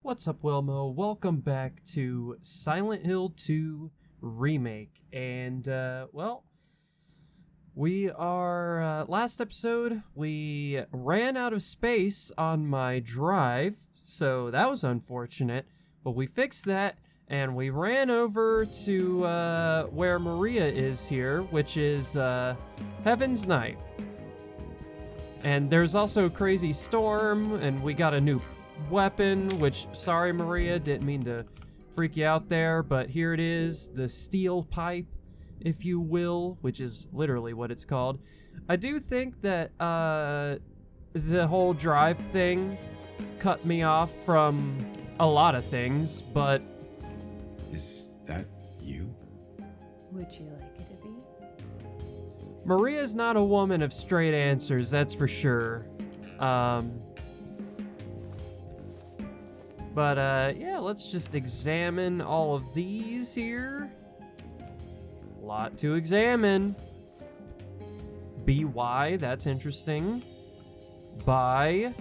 What's up, Wilmo? Welcome back to Silent Hill 2 Remake. And, we are, last episode, we ran out of space on my drive, so that was unfortunate. But we fixed that, and we ran over to, where Maria is here, which is, Heaven's Night. And there's also a crazy storm, and we got a new weapon, which, sorry Maria, didn't mean to freak you out there, but here it is, the steel pipe, if you will, which is literally what it's called. I do think that the whole drive thing cut me off from a lot of things, but... Is that you? Would you like it to be? Maria's not a woman of straight answers, that's for sure. But, yeah, let's just examine all of these here. A lot to examine. BY, that's interesting. By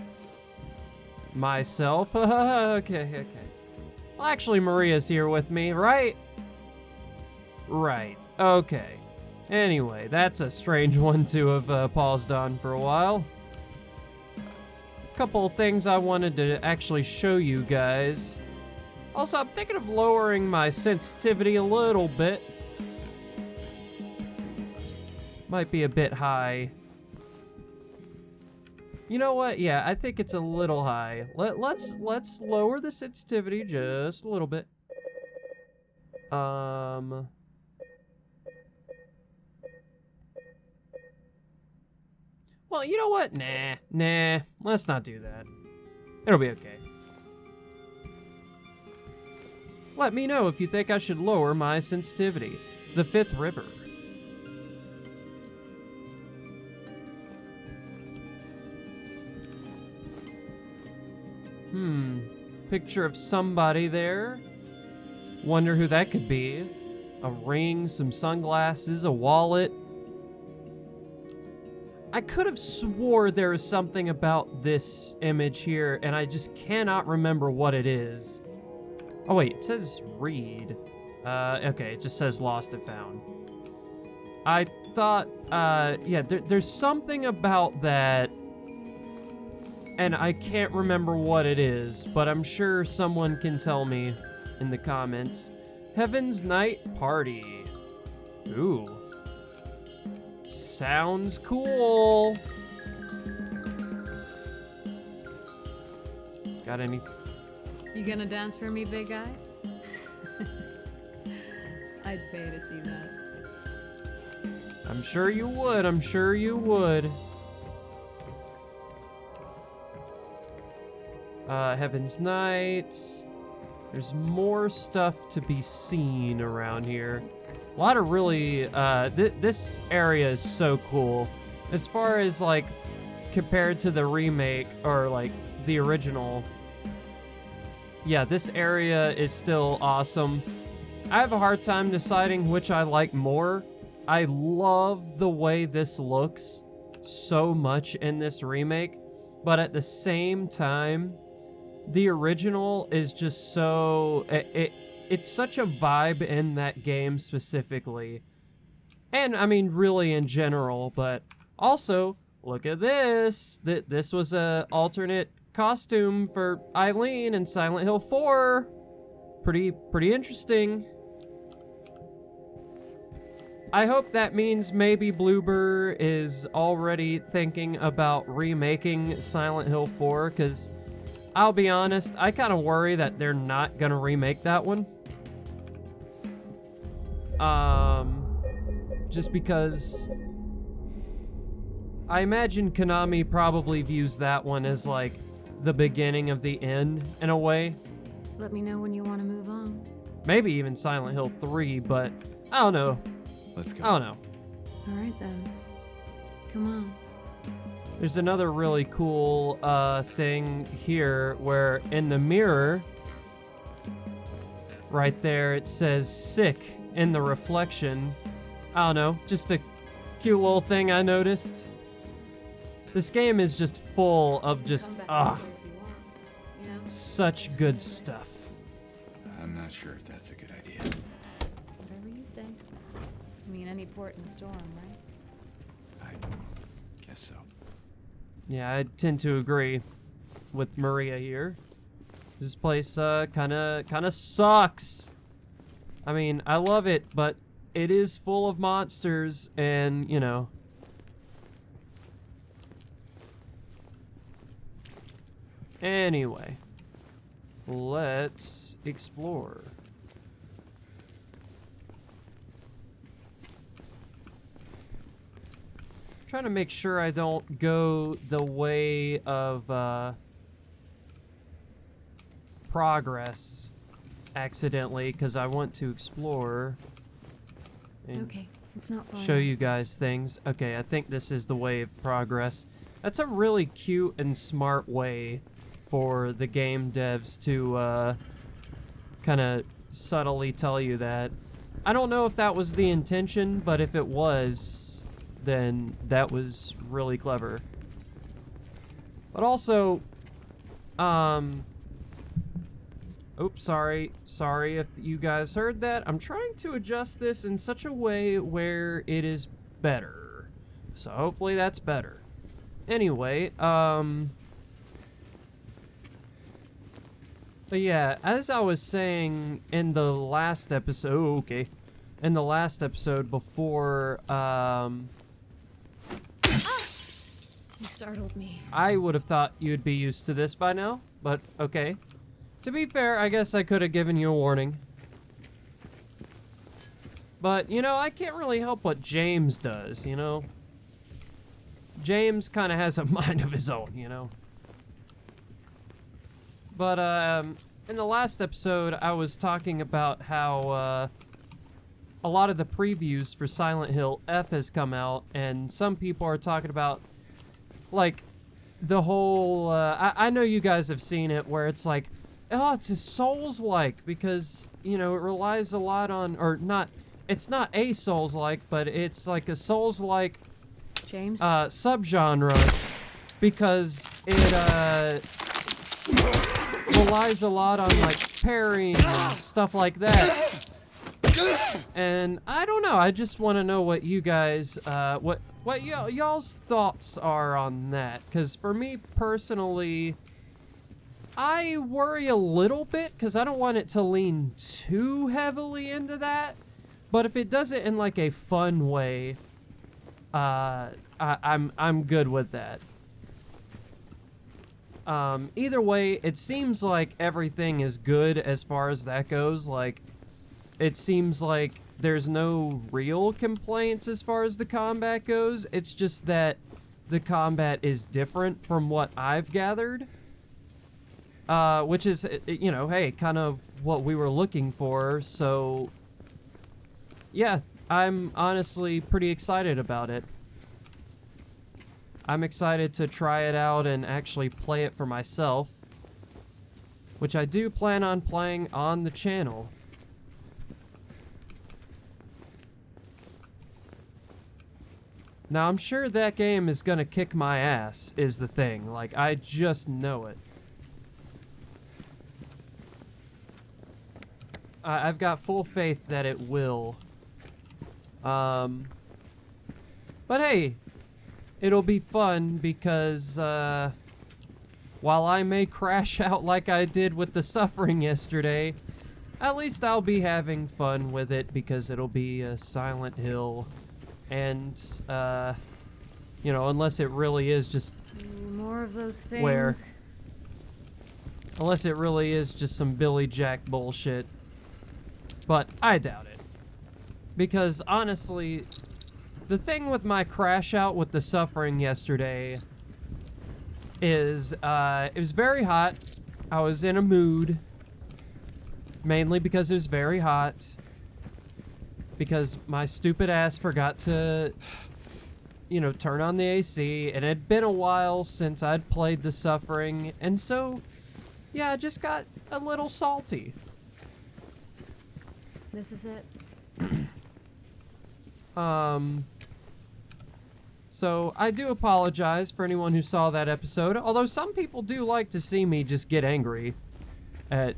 myself. Okay. Well, actually, Maria's here with me, right? Right, okay. Anyway, that's a strange one to have paused on for a while. Couple things I wanted to actually show you guys. Also, I'm thinking of lowering my sensitivity a little bit. Might be a bit high. You know what? Yeah, I think it's a little high. Let's lower the sensitivity just a little bit. Well, you know what? Nah. Let's not do that. It'll be okay. Let me know if you think I should lower my sensitivity. The Fifth River. Picture of somebody there. Wonder who that could be. A ring, some sunglasses, a wallet. I could have swore there was something about this image here, and I just cannot remember what it is. Oh wait, it says read. Okay, it just says lost and found. I thought, yeah, there's something about that, and I can't remember what it is, but I'm sure someone can tell me in the comments. Heaven's Night Party. Ooh. Sounds cool. Got any? You gonna dance for me, big guy? I'd pay to see that. I'm sure you would. Heaven's Night. There's more stuff to be seen around here. A lot of really, this area is so cool. As far as, like, compared to the remake, or, like, the original. Yeah, this area is still awesome. I have a hard time deciding which I like more. I love the way this looks so much in this remake, but at the same time, the original is just so... It's such a vibe in that game specifically. And, I mean, really in general, but also, look at this. This was a alternate costume for Eileen in Silent Hill 4. Pretty interesting. I hope that means maybe Bloober is already thinking about remaking Silent Hill 4, because I'll be honest, I kind of worry that they're not gonna remake that one. Just because I imagine Konami probably views that one as like the beginning of the end in a way. Let me know when you want to move on. Maybe even Silent Hill 3, but I don't know. Let's go. I don't know. All right then. Come on. There's another really cool thing here where in the mirror, right there, it says sick in the reflection. I don't know, just a cute little thing I noticed. This game is just full of just, Such good stuff. I'm not sure if that's a good idea. Whatever you say. I mean, any port in a storm, right? I guess so. Yeah, I tend to agree with Maria here. This place kind of sucks. I mean, I love it, but it is full of monsters, and you know. Anyway, let's explore. Trying to make sure I don't go the way of progress accidentally, because I want to explore and Okay, it's not far. show now. you guys things. Okay, I think this is the way of progress. That's a really cute and smart way for the game devs to kind of subtly tell you that. I don't know if that was the intention, but if it was, then that was really clever. But also, oops, sorry if you guys heard that. I'm trying to adjust this in such a way where it is better. So hopefully that's better. Anyway, but yeah, as I was saying in the last episode, in the last episode before, You startled me. I would have thought you'd be used to this by now, but okay. To be fair, I guess I could have given you a warning. But, you know, I can't really help what James does, you know? James kind of has a mind of his own, you know? But, in the last episode, I was talking about how, a lot of the previews for Silent Hill F has come out, and some people are talking about, like, the whole, I know you guys have seen it, where it's like, oh, it's a Souls-like, because, you know, it relies a lot on, or not, it's not a Souls-like, but it's like a Souls-like James? subgenre, because it relies a lot on like parrying and stuff like that. And I don't know, I just want to know what you guys what y'all's thoughts are on that, because for me personally, I worry a little bit because I don't want it to lean too heavily into that, but if it does it in like a fun way, I'm good with that. Either way, it seems like everything is good as far as that goes. Like, it seems like there's no real complaints as far as the combat goes. It's just that the combat is different from what I've gathered. Which is, you know, hey, kind of what we were looking for. So, yeah, I'm honestly pretty excited about it. I'm excited to try it out and actually play it for myself, which I do plan on playing on the channel. Now, I'm sure that game is gonna kick my ass, is the thing. Like, I just know it. I've got full faith that it will. But hey, it'll be fun because, while I may crash out like I did with the Suffering yesterday, at least I'll be having fun with it because it'll be a Silent Hill. And, you know, unless it really is just... More of those things. Where? Unless it really is just some Billy Jack bullshit. But I doubt it. Because, honestly, the thing with my crash out with the Suffering yesterday is, it was very hot. I was in a mood. Mainly because it was very hot. Because my stupid ass forgot to, you know, turn on the AC. And it had been a while since I'd played the Suffering. And so, yeah, I just got a little salty. This is it. So I do apologize for anyone who saw that episode, although some people do like to see me just get angry at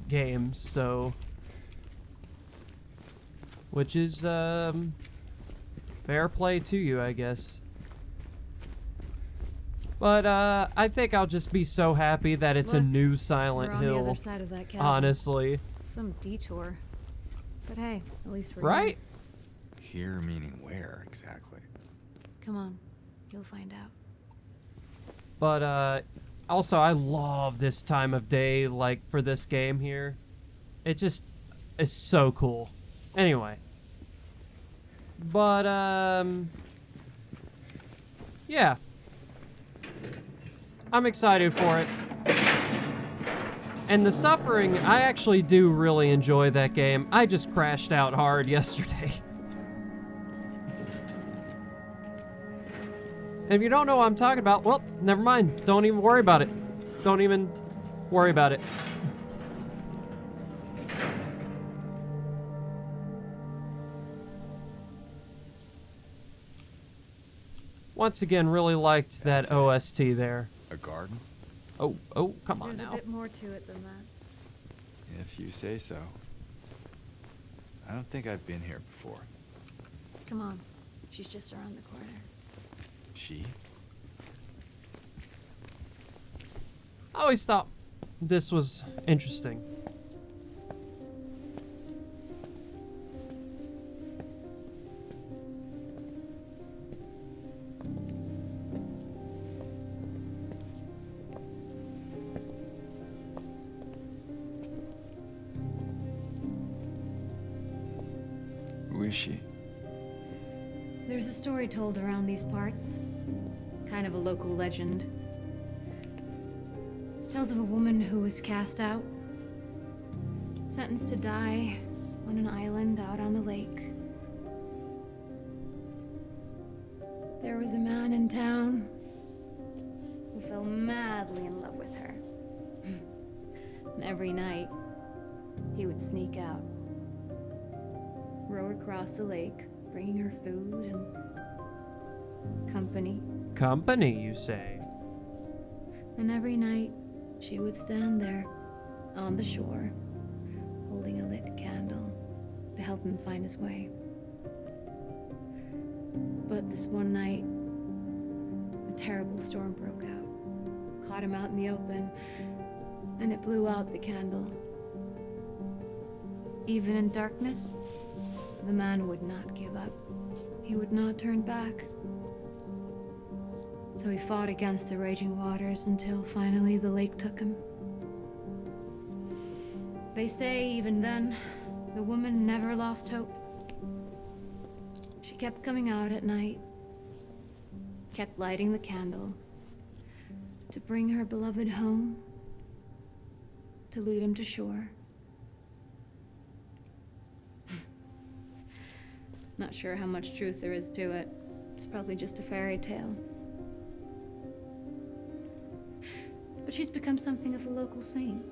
games, so... Which is, fair play to you, I guess. But, I think I'll just be so happy that it's a Look, new We're Silent on the Hill, other side of that chasm. honestly. Some detour. But hey, at least we're Right? Here meaning where exactly? here. Come on. You'll find out. But, also, I love this time of day, like, for this game here. It just is so cool. Anyway. But, yeah. I'm excited for it. And The Suffering, I actually do really enjoy that game. I just crashed out hard yesterday. And if you don't know what I'm talking about, well, never mind. Don't even worry about it. Don't even worry about it. Once again, really liked that That's it. OST there. A garden? Oh, come on There's now. a bit more to it than that. If you say so. I don't think I've been here before. Come on. She's just around the corner. She? I always thought this was interesting. Who is she? There's a story told around these parts. Kind of a local legend. Tells of a woman who was cast out. Sentenced to die on an island out on the lake. There was a man in town who fell madly in love with her. And every night, he would sneak out, row across the lake, bringing her food and company. Company, you say? And every night, she would stand there on the shore, holding a lit candle to help him find his way. But this one night, a terrible storm broke out, caught him out in the open, and it blew out the candle. Even in darkness, the man would not give up. He would not turn back. So he fought against the raging waters until finally the lake took him. They say even then, the woman never lost hope. She kept coming out at night, kept lighting the candle to bring her beloved home, to lead him to shore. Not sure how much truth there is to it. It's probably just a fairy tale. But she's become something of a local saint.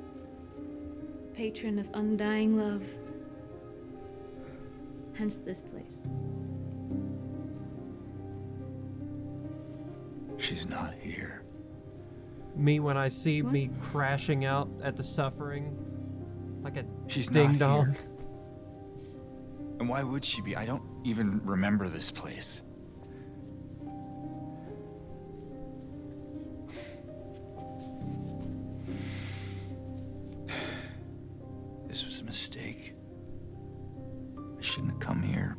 Patron of undying love. Hence this place. She's not here. Me when I see What? me crashing out at The Suffering. Like a She's ding not dong. here. And why would she be? I don't even remember this place. This was a mistake. I shouldn't have come here.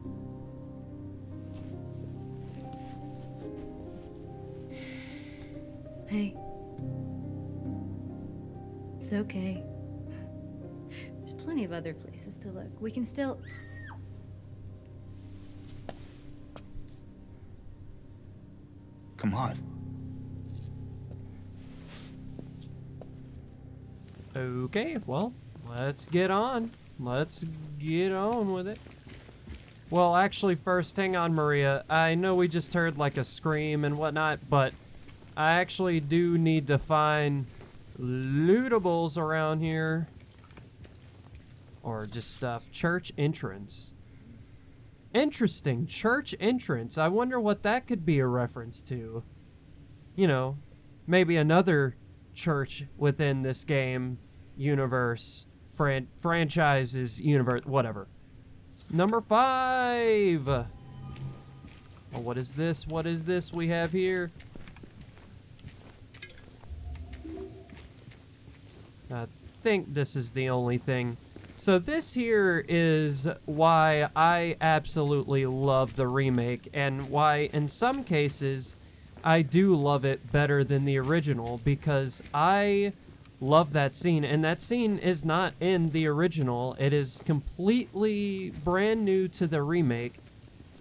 Hey. It's okay. There's plenty of other places to look. We can still... Come on. Okay, well, let's get on. Let's get on with it. Well, actually, first, hang on, Maria. I know we just heard like a scream and whatnot, but I actually do need to find lootables around here. Or just stuff. Church entrance. Interesting. Church entrance. I wonder what that could be a reference to. You know, maybe another church within this game universe, franchises universe, whatever. Number 5. Oh, what is this? What is this we have here? I think this is the only thing. So this here is why I absolutely love the remake, and why in some cases I do love it better than the original, because I love that scene, and that scene is not in the original. It is completely brand new to the remake,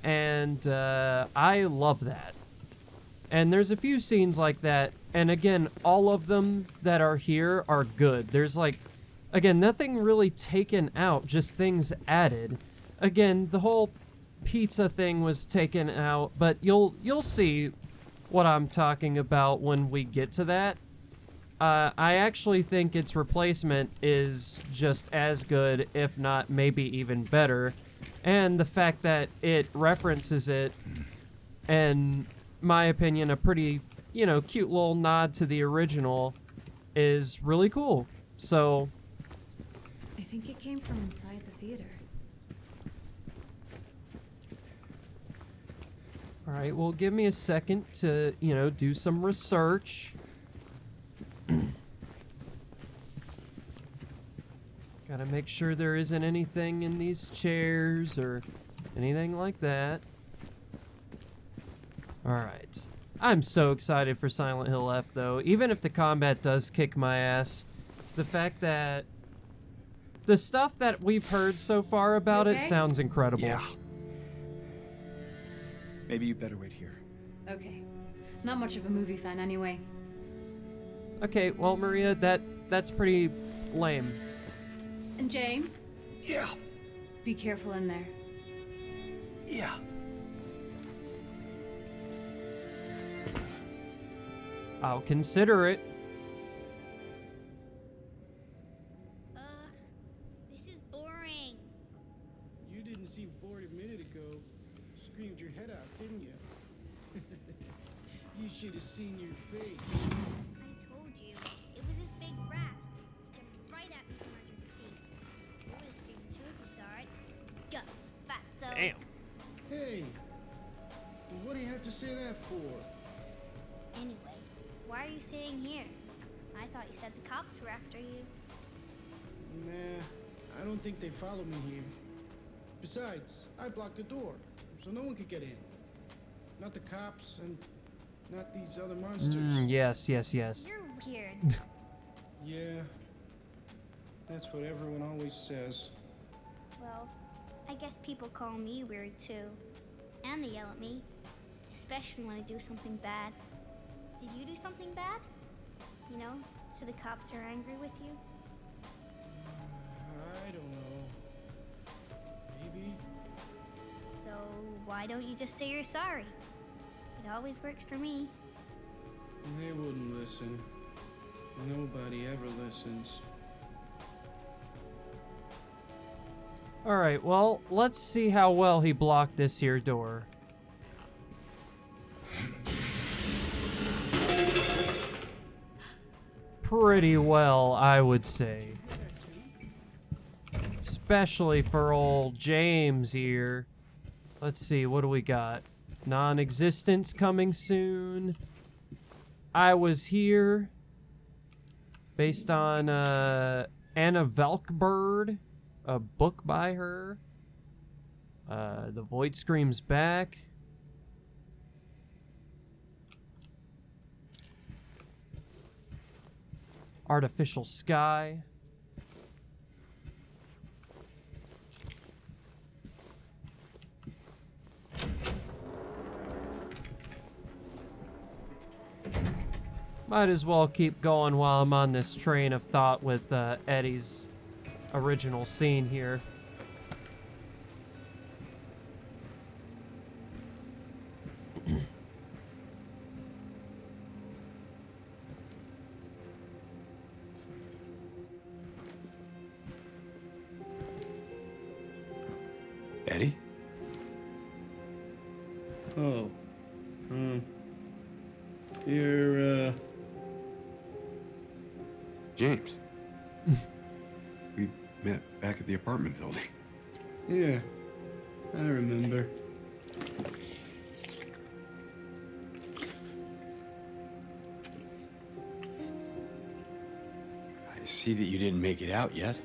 and I love that. And there's a few scenes like that, and again, all of them that are here are good. There's like, again, nothing really taken out, just things added. Again, the whole pizza thing was taken out, but you'll see what I'm talking about when we get to that. I actually think its replacement is just as good, if not maybe even better. And the fact that it references it, and my opinion, a pretty, you know, cute little nod to the original, is really cool. So I think it came from inside the theater. all right, well, give me a second to, you know, do some research. Gotta make sure there isn't anything in these chairs or anything like that. Alright. I'm so excited for Silent Hill F, though. Even if the combat does kick my ass, the fact that the stuff that we've heard so far about it sounds incredible. Yeah. Maybe you better wait here. Okay. Not much of a movie fan anyway. Okay, well, Maria, that's pretty lame. And James, Yeah. be careful in there. Yeah. I'll consider it. Ugh, this is boring. You didn't seem bored a minute ago. Screamed your head off, didn't you? You should have seen your face. I told you, it was this big rat. It jumped right at me from under the seat. You would have screamed too if you saw it. Guts, fatso. Damn. Hey, what do you have to say that for? Anyway, why are you sitting here? I thought you said the cops were after you. Nah, I don't think they follow me here. Besides, I blocked the door, so no one could get in. Not the cops, and not these other monsters. Yes. You're weird. Yeah, that's what everyone always says. Well, I guess people call me weird too. And they yell at me. Especially when I do something bad. Did you do something bad? You know, so the cops are angry with you? I don't know. Maybe. So why don't you just say you're sorry? It always works for me. They wouldn't listen. Nobody ever listens. Alright, well, let's see how well he blocked this here door. Pretty well, I would say. Especially for old James here. Let's see, what do we got? Non-existence coming soon. I Was Here. Based on Anna Velkbird. A book by her. The Void Screams Back. Artificial Sky. Might as well keep going while I'm on this train of thought with Eddie's original scene here. Eddie? Oh. You're, James. We met back at the apartment building. Yeah, I remember. I see that you didn't make it out yet.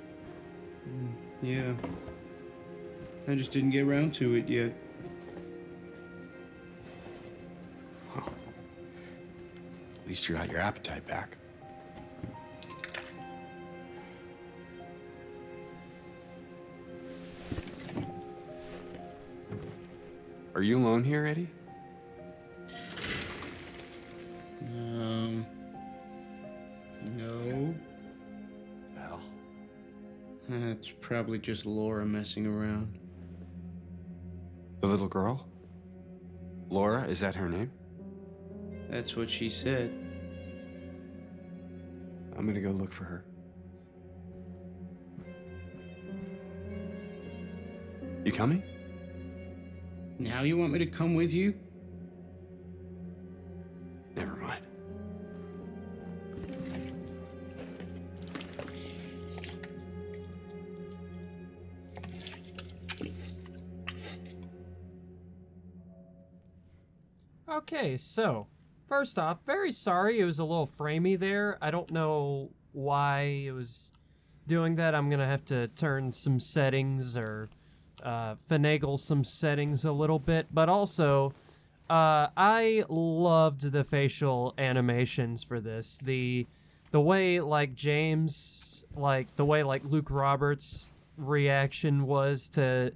Yeah. I just didn't get around to it yet. At least you got your appetite back. Are you alone here, Eddie? No. Well, That's probably just Laura messing around. the little girl? Laura, is that her name? That's what she said. I'm gonna go look for her. You coming? Now you want me to come with you? Never mind. Okay, so first off, very sorry it was a little framey there. I don't know why it was doing that. I'm gonna have to turn some settings or finagle some settings a little bit, but also I loved the facial animations for this. The way like James, like the way like Luke Roberts' reaction was to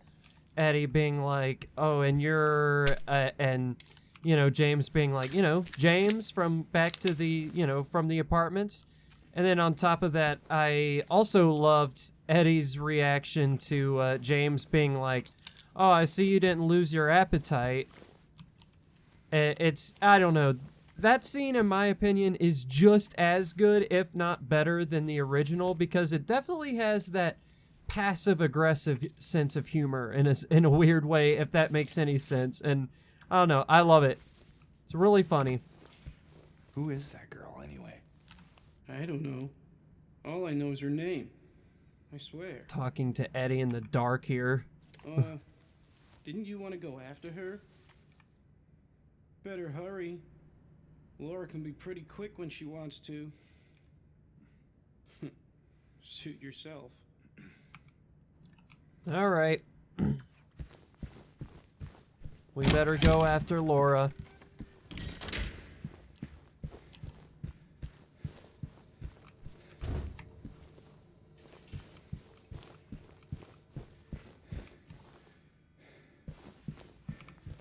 Eddie being like, "Oh, and you're," and you know, James being like, you know, James from back to the, you know, from the apartments. And then on top of that, I also loved Eddie's reaction to James being like, "Oh, I see you didn't lose your appetite." It's, I don't know. That scene, in my opinion, is just as good, if not better, than the original, because it definitely has that passive-aggressive sense of humor in a weird way, if that makes any sense. And I don't know. I love it. It's really funny. Who is that girl, anyway? I don't know. All I know is her name. I swear. Talking to Eddie in the dark here. Didn't you want to go after her? Better hurry. Laura can be pretty quick when she wants to. Suit yourself. All right. We better go after Laura.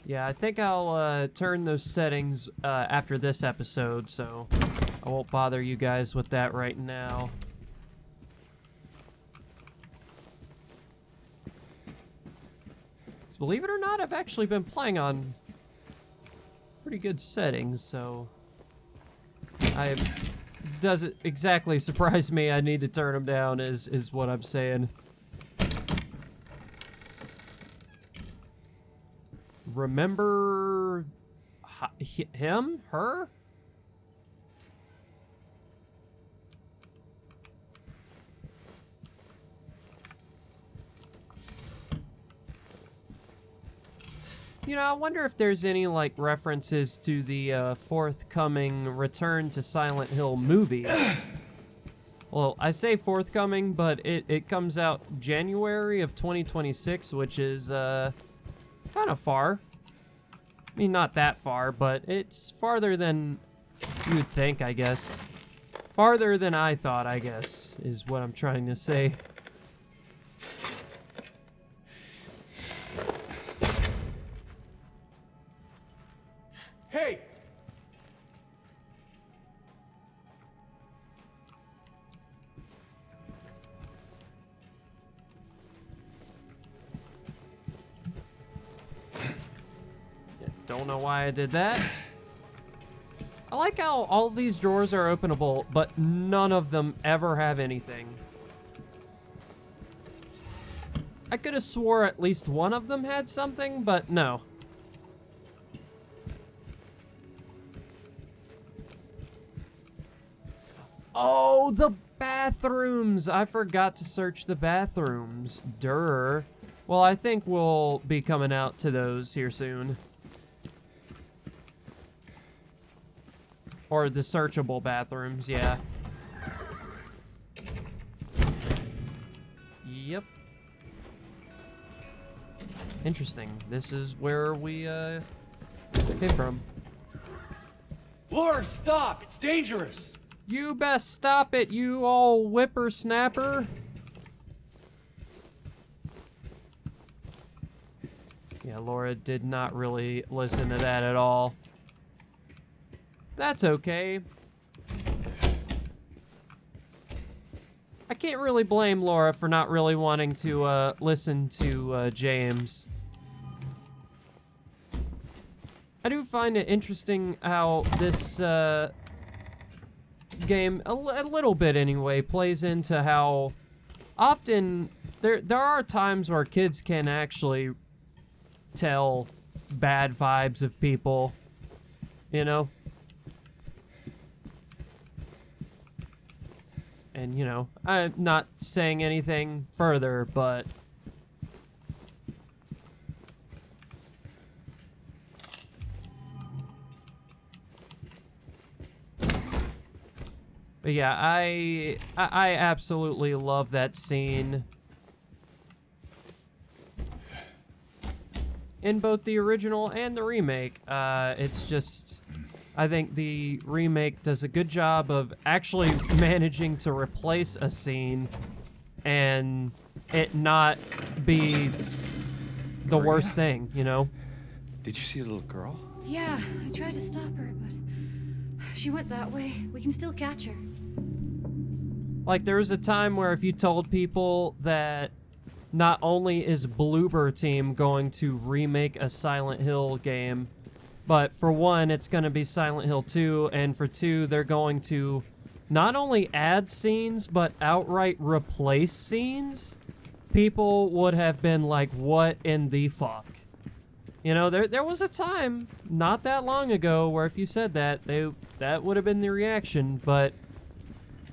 Yeah, I think I'll turn those settings after this episode, so I won't bother you guys with that right now. 'Cause believe it or not, I've actually been playing on pretty good settings, so doesn't exactly surprise me I need to turn them down is what I'm saying. Remember him? Her? You know, I wonder if there's any, like, references to the forthcoming Return to Silent Hill movie. Well, I say forthcoming, but it comes out January of 2026, which is, kind of far. I mean, not that far, but it's farther than you would think, I guess. Farther than I thought, I guess, is what I'm trying to say. Hey! Don't know why I did that. I like how all these drawers are openable, but none of them ever have anything. I could have swore at least one of them had something, but no. Oh, the bathrooms! I forgot to search the bathrooms. Durr. Well, I think we'll be coming out to those here soon. Or the searchable bathrooms, yeah. Yep. Interesting. This is where we came from. Laura, stop! It's dangerous! You best stop it, you all whippersnapper. Yeah, Laura did not really listen to that at all. That's okay. I can't really blame Laura for not really wanting to listen to James. I do find it interesting how this game, a little bit anyway, plays into how often there are times where kids can actually tell bad vibes of people, you know? And, you know, I'm not saying anything further, but... But yeah, I absolutely love that scene. In both the original and the remake. It's just... I think the remake does a good job of actually managing to replace a scene and it not be the Maria? worst thing, you know? Did you see a little girl? Yeah, I tried to stop her, but she went that way. We can still catch her. Like, there was a time where if you told people that not only is Bloober Team going to remake a Silent Hill game, but for one, it's going to be Silent Hill 2, and for 2, they're going to not only add scenes, but outright replace scenes, people would have been like, what in the fuck? You know, there was a time, not that long ago, where if you said that, that would have been the reaction, but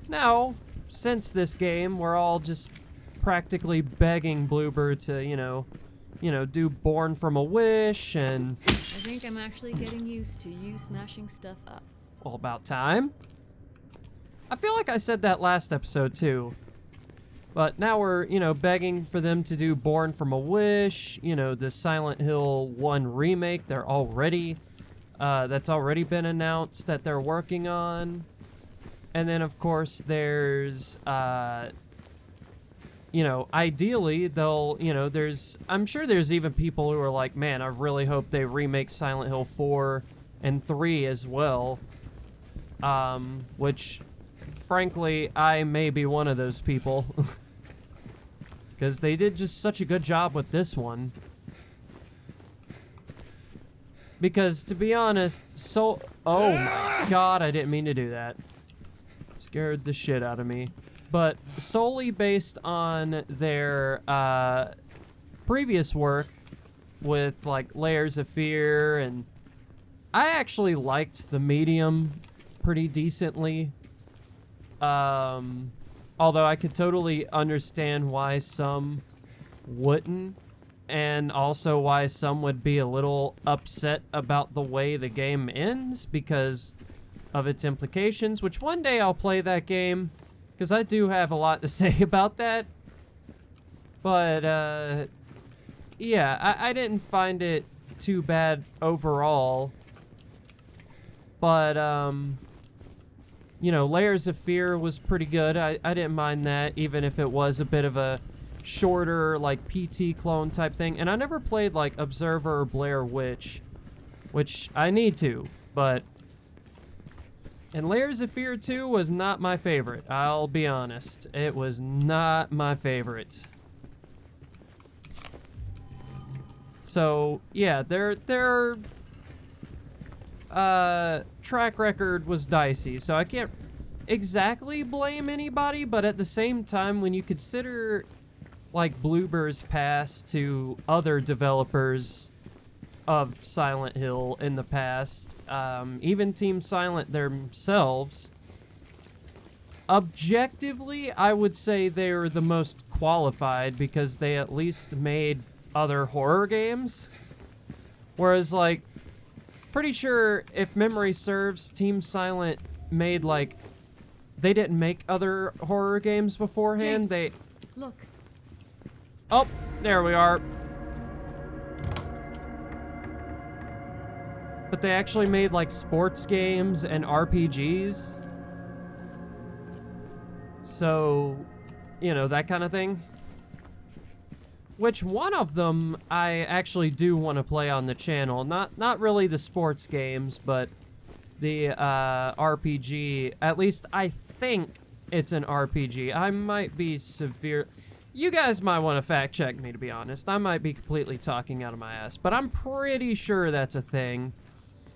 now, since this game, we're all just practically begging Bloober to, you know, do Born from a Wish, and... I think I'm actually getting used to you smashing stuff up. All about time. I feel like I said that last episode, too. But now we're, you know, begging for them to do Born from a Wish, you know, the Silent Hill 1 remake. They're already... that's already been announced that they're working on. And then, of course, there's... you know, ideally, they'll, you know, I'm sure there's even people who are like, man, I really hope they remake Silent Hill 4 and 3 as well. Which, frankly, I may be one of those people. Because they did just such a good job with this one. Because, to be honest, oh my god, I didn't mean to do that. Scared the shit out of me. But solely based on their previous work with like Layers of Fear, and I actually liked the Medium pretty decently. Although I could totally understand why some wouldn't, and also why some would be a little upset about the way the game ends because of its implications, which one day I'll play that game. Because I do have a lot to say about that. But, yeah, I didn't find it too bad overall. But, you know, Layers of Fear was pretty good. I didn't mind that, even if it was a bit of a shorter, like, PT clone type thing. And I never played, like, Observer or Blair Witch, which I need to, but... And Layers of Fear 2 was not my favorite, I'll be honest. It was not my favorite. So, yeah, their track record was dicey, so I can't exactly blame anybody, but at the same time, when you consider, like, Bloober's past to other developers of Silent Hill in the past, even Team Silent themselves, Objectively, I would say they're the most qualified because they at least made other horror games. Whereas, like, pretty sure if memory serves, Team Silent made, like, they didn't make other horror games beforehand. James, look. Oh, there we are. But they actually made, like, sports games and RPGs. So, you know, that kind of thing. Which one of them I actually do want to play on the channel. Not really the sports games, but the RPG. At least I think it's an RPG. I might be severe. You guys might want to fact check me, to be honest. I might be completely talking out of my ass, but I'm pretty sure that's a thing.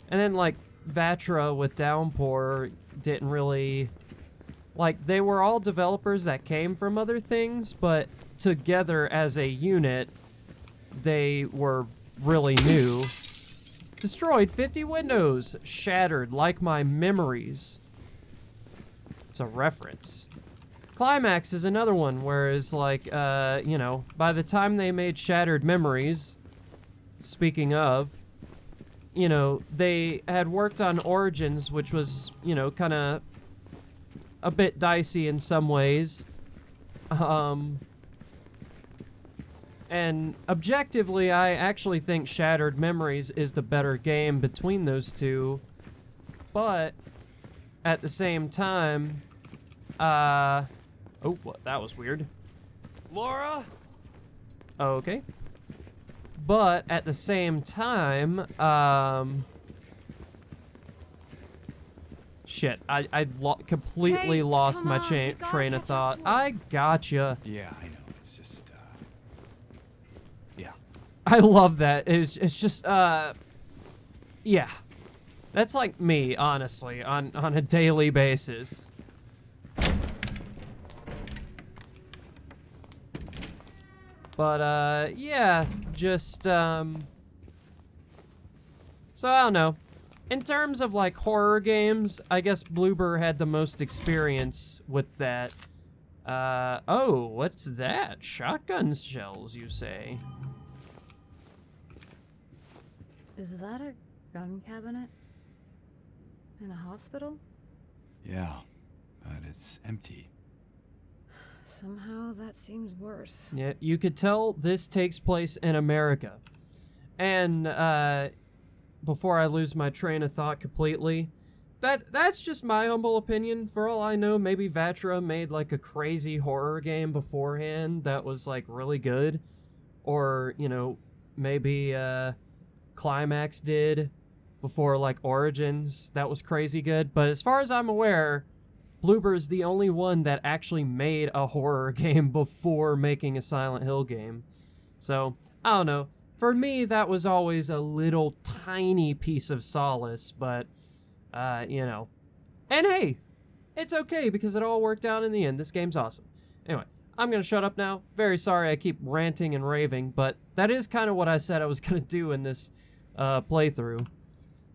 And then, like, Vatra with Downpour didn't really... Like, they were all developers that came from other things, but together as a unit, they were really new. Destroyed 50 windows. Shattered like my memories. It's a reference. Climax is another one, whereas, like, you know, by the time they made Shattered Memories, speaking of, you know, they had worked on Origins, which was, you know, kind of a bit dicey in some ways. And objectively, I actually think Shattered Memories is the better game between those two. But at the same time, oh, what? That was weird. Laura? Okay. But at the same time, shit, I completely lost come my on, we gotta train of catch thought. up to it. I gotcha. Yeah, I know. It's just, yeah. I love that. It's just, yeah. That's like me, honestly, on a daily basis. But, yeah, just, so I don't know. In terms of, like, horror games, I guess Bloober had the most experience with that. Oh, what's that? Shotgun shells, you say? Is that a gun cabinet? In a hospital? Yeah, but it's empty. Somehow that seems worse. Yeah, you could tell this takes place in America. And, before I lose my train of thought completely, that's just my humble opinion. For all I know, maybe Vatra made, like, a crazy horror game beforehand that was, like, really good. Or, you know, maybe, Climax did before, like, Origins. That was crazy good. But as far as I'm aware, Bloober is the only one that actually made a horror game before making a Silent Hill game. So, I don't know. For me, that was always a little tiny piece of solace, but, you know. And hey, it's okay because it all worked out in the end. This game's awesome. Anyway, I'm going to shut up now. Very sorry I keep ranting and raving, but that is kind of what I said I was going to do in this playthrough.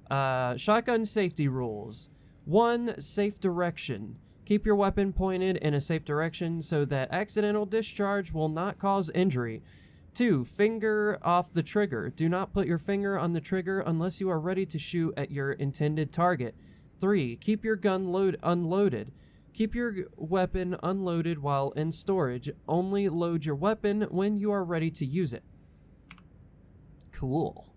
Shotgun safety rules. 1. Safe direction. Keep your weapon pointed in a safe direction so that accidental discharge will not cause injury. 2. Finger off the trigger. Do not put your finger on the trigger unless you are ready to shoot at your intended target. 3. Keep your gun unloaded. Keep your weapon unloaded while in storage. Only load your weapon when you are ready to use it. Cool.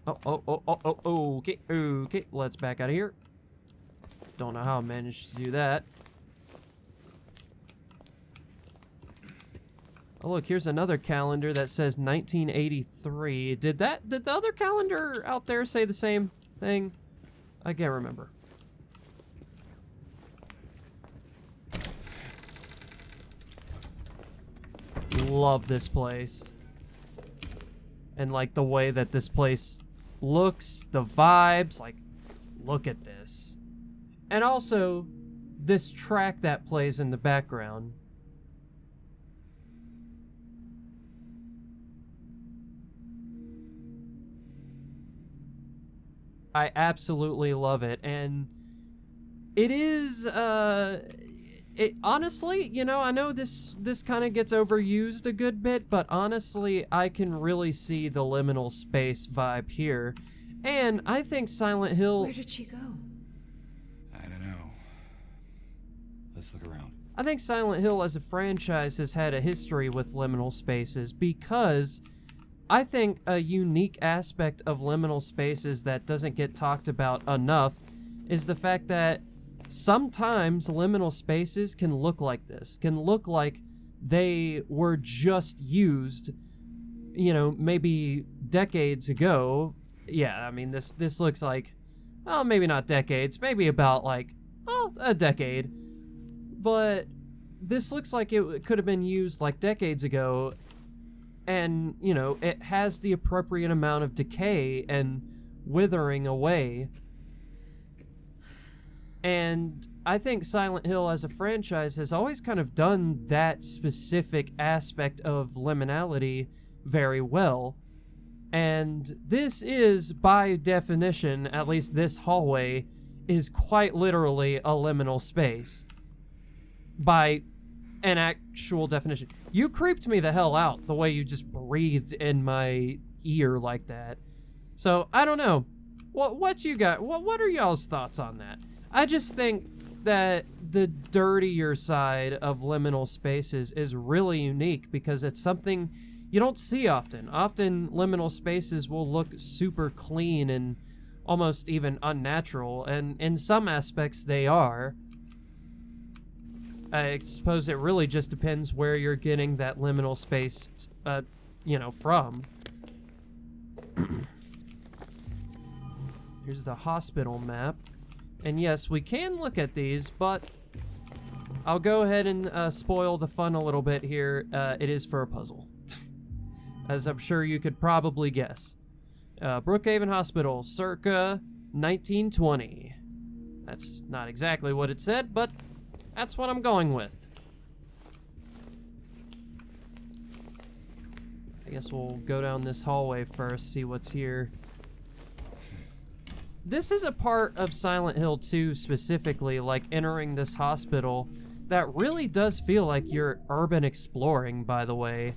Okay, let's back out of here. Don't know how I managed to do that. Oh, look, here's another calendar that says 1983. Did the other calendar out there say the same thing? I can't remember. Love this place. And, like, the way that this place looks, the vibes, like, look at this. And also, this track that plays in the background. I absolutely love it. And it is, it honestly, you know, I know this kind of gets overused a good bit, but honestly, I can really see the liminal space vibe here. And I think Silent Hill... Where did she go? I don't know. Let's look around. I think Silent Hill as a franchise has had a history with liminal spaces because I think a unique aspect of liminal spaces that doesn't get talked about enough is the fact that sometimes liminal spaces can look like this, can look like they were just used, you know, maybe decades ago. Yeah, I mean, this looks like, well, maybe not decades, maybe about like, oh, a decade. But this looks like it could have been used like decades ago, and, you know, it has the appropriate amount of decay and withering away. And I think Silent Hill as a franchise has always kind of done that specific aspect of liminality very well. And this is, by definition, at least this hallway, is quite literally a liminal space. By an actual definition. You creeped me the hell out the way you just breathed in my ear like that. So, I don't know. What you got? What are y'all's thoughts on that? I just think that the dirtier side of liminal spaces is really unique because it's something you don't see often. Often liminal spaces will look super clean and almost even unnatural, and in some aspects they are. I suppose it really just depends where you're getting that liminal space, you know, from. Here's the hospital map. And yes, we can look at these, but I'll go ahead and spoil the fun a little bit here. It is for a puzzle, as I'm sure you could probably guess. Brookhaven Hospital, circa 1920. That's not exactly what it said, but that's what I'm going with. I guess we'll go down this hallway first, see what's here. This is a part of Silent Hill 2 specifically, like entering this hospital, that really does feel like you're urban exploring, by the way.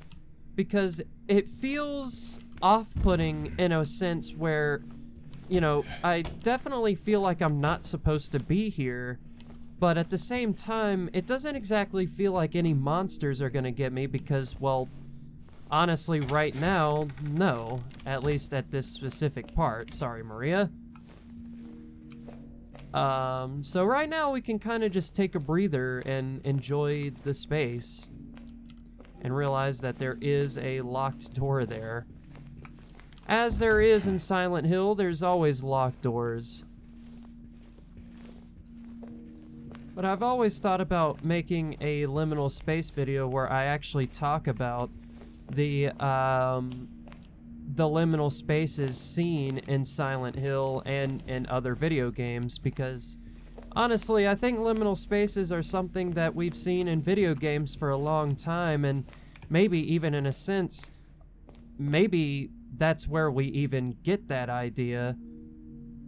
Because it feels off-putting in a sense where, you know, I definitely feel like I'm not supposed to be here. But at the same time, it doesn't exactly feel like any monsters are gonna get me because, well, honestly, right now, no. At least at this specific part. Sorry, Maria. So right now we can kind of just take a breather and enjoy the space. And realize that there is a locked door there. As there is in Silent Hill, there's always locked doors. But I've always thought about making a liminal space video where I actually talk about the liminal spaces seen in Silent Hill and in other video games, because honestly, I think liminal spaces are something that we've seen in video games for a long time, and maybe even in a sense, maybe that's where we even get that idea.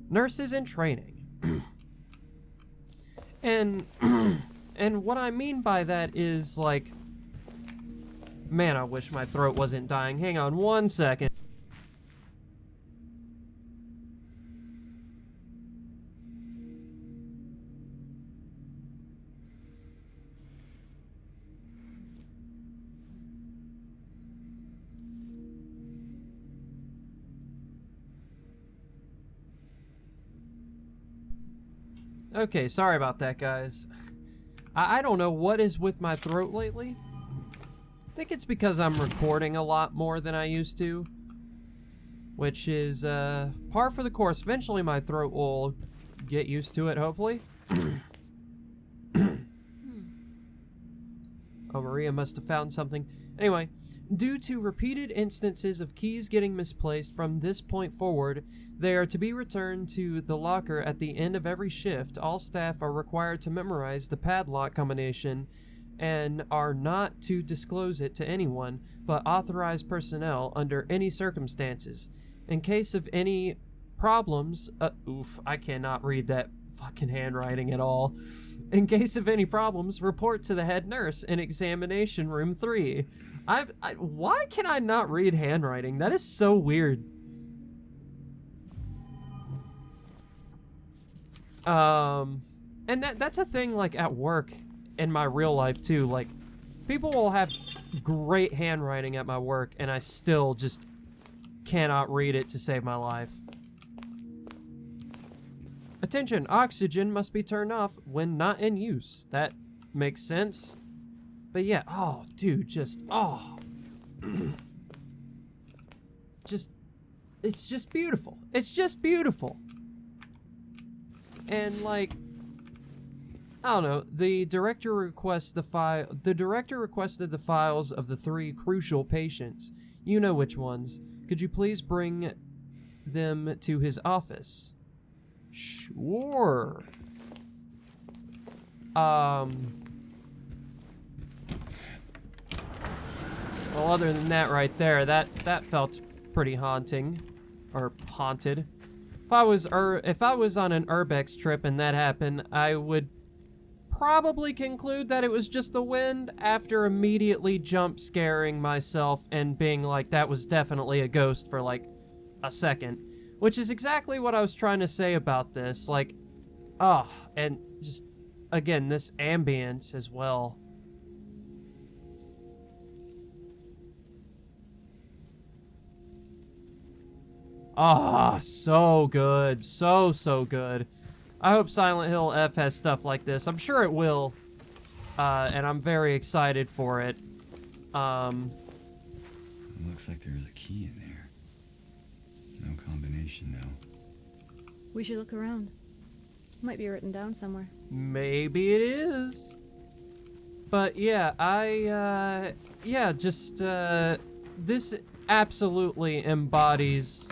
Nurses in training. And what I mean by that is, like, man, I wish my throat wasn't dying. Hang on one second. Okay, sorry about that, guys. I don't know what is with my throat lately. I think it's because I'm recording a lot more than I used to, which is par for the course. Eventually my throat will get used to it, hopefully. Oh, Maria must have found something. Anyway, due to repeated instances of keys getting misplaced from this point forward, they are to be returned to the locker at the end of every shift. All staff are required to memorize the padlock combination and are not to disclose it to anyone but authorized personnel under any circumstances. In case of any problems, I cannot read that fucking handwriting at all. In case of any problems, report to the head nurse in examination room 3. Why can I not read handwriting? That is so weird. And that's a thing, like, at work, in my real life, too. Like, people will have great handwriting at my work, and I still just cannot read it to save my life. Attention, oxygen must be turned off when not in use. That makes sense. But yeah, oh, dude, just, oh. It's just beautiful. It's just beautiful. And, like, I don't know, the director requested the files of the 3 crucial patients. You know which ones. Could you please bring them to his office? Sure. Well, other than that right there, that felt pretty haunting. Or haunted. If I was on an Urbex trip and that happened, I would probably conclude that it was just the wind after immediately jump scaring myself and being like, that was definitely a ghost for like a second. Which is exactly what I was trying to say about this. Like, and just, again, this ambience as well. So good. So good. I hope Silent Hill F has stuff like this. I'm sure it will. And I'm very excited for it. It looks like there is a key in there. No combination, though. We should look around. Might be written down somewhere. Maybe it is. But yeah, this absolutely embodies,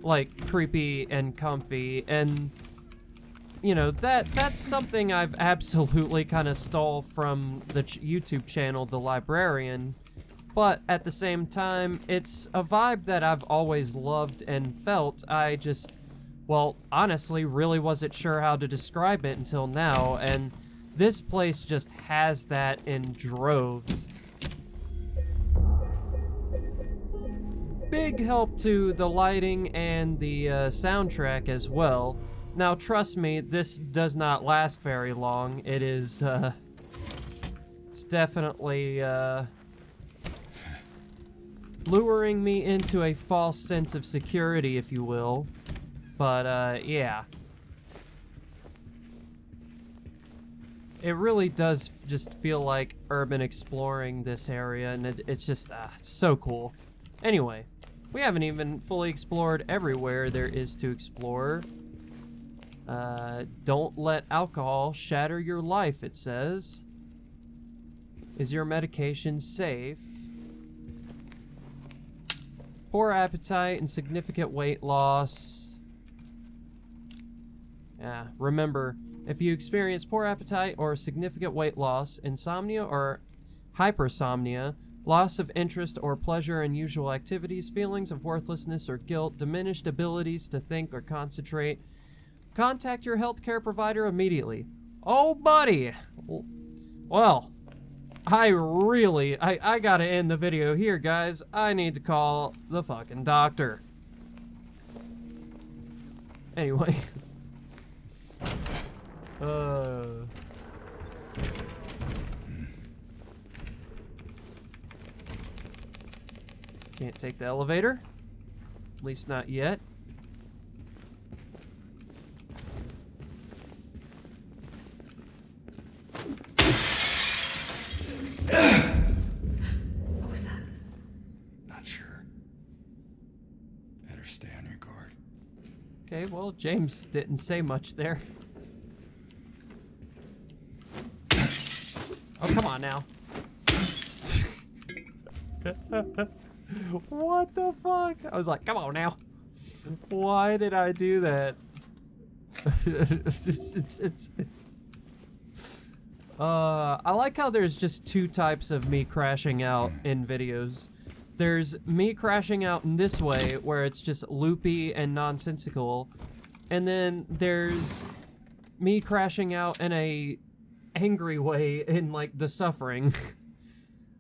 like, creepy and comfy, and, you know, that's something I've absolutely kind of stole from the YouTube channel, The Librarian, but at the same time, it's a vibe that I've always loved and felt. I just, well, honestly, really wasn't sure how to describe it until now, and this place just has that in droves. Big help to the lighting and the soundtrack as well. Now, trust me, this does not last very long. It is, it's definitely, luring me into a false sense of security, if you will. But, yeah. It really does just feel like urban exploring this area, and it's just, so cool. Anyway, we haven't even fully explored everywhere there is to explore. Don't let alcohol shatter your life, it says. Is your medication safe? Poor appetite and significant weight loss. Yeah, remember, if you experience poor appetite or significant weight loss, insomnia or hypersomnia, loss of interest or pleasure in usual activities, feelings of worthlessness or guilt, diminished abilities to think or concentrate, contact your healthcare provider immediately. Oh, buddy! Well, I gotta end the video here, guys. I need to call the fucking doctor. Anyway. Can't take the elevator. At least not yet. What was that? Not sure. Better stay on your guard. Okay, well, James didn't say much there. Oh, come on now. What the fuck? I was like, come on now. Why did I do that? I like how there's just 2 types of me crashing out in videos. There's me crashing out in this way, where it's just loopy and nonsensical. And then there's me crashing out in a angry way in, like, The Suffering.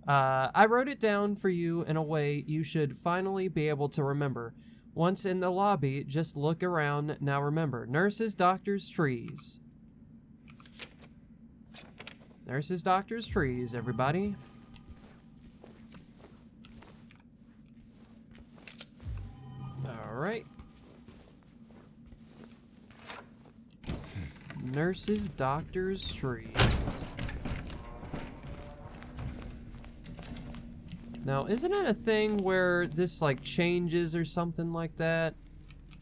I wrote it down for you in a way you should finally be able to remember. Once in the lobby, just look around. Now remember, nurses, doctors, trees. Nurses, doctors, trees, everybody. Alright. Nurses, doctors, trees. Now, isn't it a thing where this, like, changes or something like that?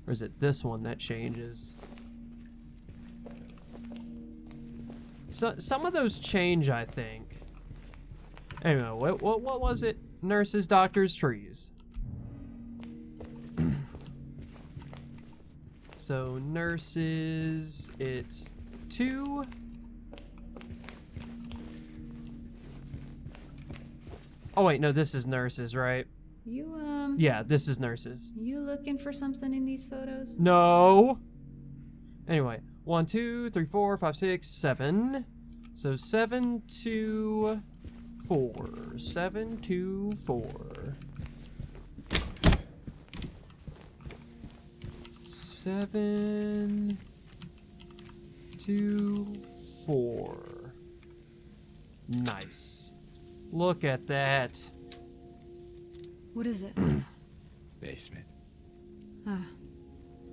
Or is it this one that changes? So, some of those change, I think. Anyway, what was it? Nurses, doctors, trees. So, nurses, it's 2. Oh, wait, no, this is nurses, right? You, Yeah, this is nurses. You looking for something in these photos? No. Anyway, 1, 2, 3, 4, 5, 6, 7. So 7 to 4. 7 to 4. 7 to 4. Nice. Look at that. What is it? Basement. Ah,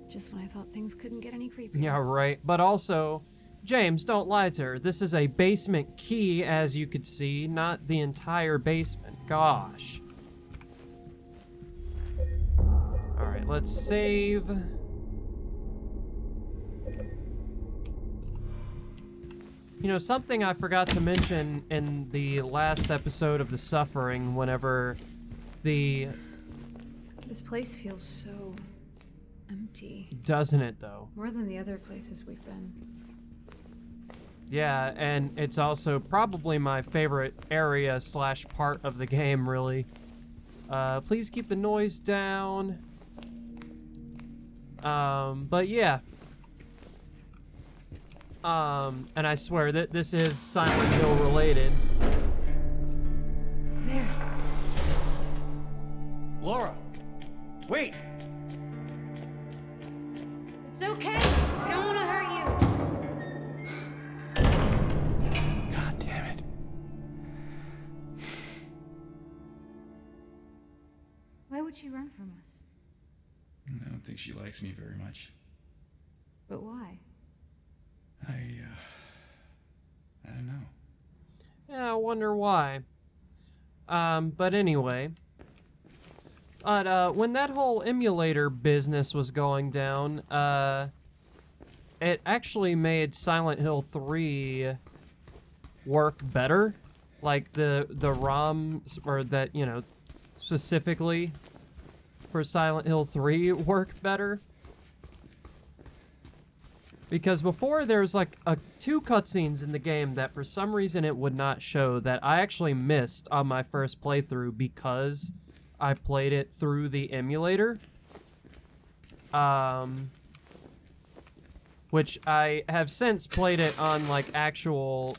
just when I thought things couldn't get any creepier. Yeah, right. But also, James, don't lie to her. This is a basement key, as you could see, not the entire basement. Gosh. Alright, let's save. You know, something I forgot to mention in the last episode of The Suffering, whenever the... This place feels so empty. Doesn't it, though? More than the other places we've been. Yeah, and it's also probably my favorite area / part of the game, really. Please keep the noise down. But yeah. And I swear that this is Silent Hill related. There. Laura, wait! It's okay. We don't want to hurt you. God damn it. Why would she run from us? I don't think she likes me very much. But why? I don't know. Yeah, I wonder why. But anyway. When that whole emulator business was going down, it actually made Silent Hill 3 work better. Like, the ROM, or that, you know, specifically for Silent Hill 3 work better. Because before there's like 2 cutscenes in the game that for some reason it would not show that I actually missed on my first playthrough because I played it through the emulator. Which I have since played it on like actual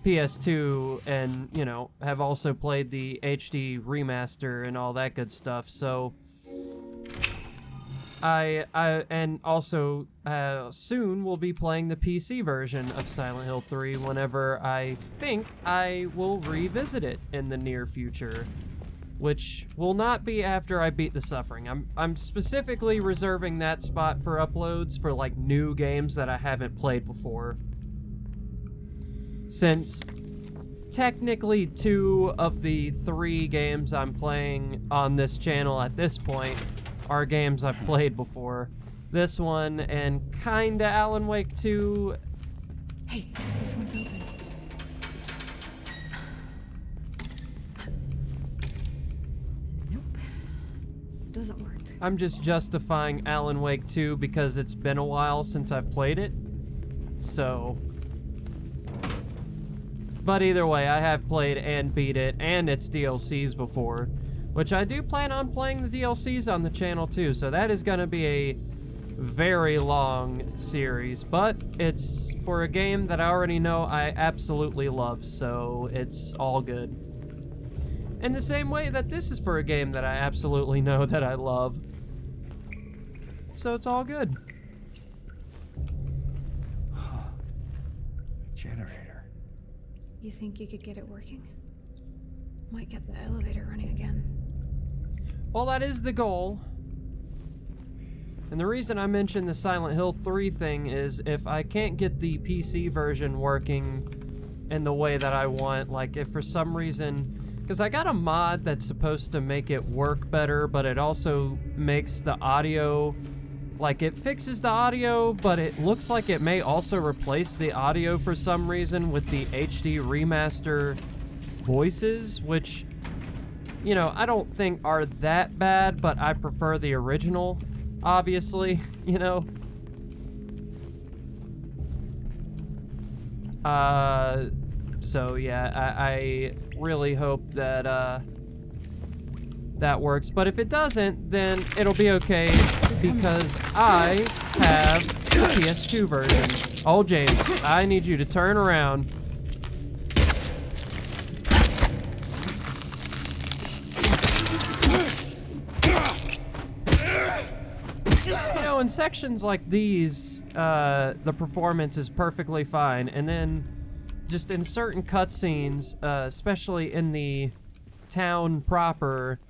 PS2 and, you know, have also played the HD remaster and all that good stuff. So I and also soon will be playing the PC version of Silent Hill 3 whenever I think I will revisit it in the near future, which will not be after I beat The Suffering. I'm specifically reserving that spot for uploads for like new games that I haven't played before, since technically 2 of the 3 games I'm playing on this channel at this point are games I've played before. This one and kinda Alan Wake 2. Hey, this one's open. Nope. Doesn't work. I'm just justifying Alan Wake 2 because it's been a while since I've played it. So. But either way, I have played and beat it and its DLCs before, which I do plan on playing the DLCs on the channel too, so that is going to be a very long series, but it's for a game that I already know I absolutely love, so it's all good. In the same way that this is for a game that I absolutely know that I love. So it's all good. Generator. You think you could get it working? Might get the elevator running again. Well, that is the goal. And the reason I mentioned the Silent Hill 3 thing is if I can't get the PC version working in the way that I want, like if for some reason, because I got a mod that's supposed to make it work better, but it also makes the audio, like it fixes the audio, but it looks like it may also replace the audio for some reason with the HD remaster voices, which, you know, I don't think are that bad, but I prefer the original, obviously, you know. So yeah, I really hope that that works, but if it doesn't, then it'll be okay because I have the PS2 version. Oh, James, I need you to turn around. You know, in sections like these, the performance is perfectly fine, and then just in certain cutscenes, especially in the town proper,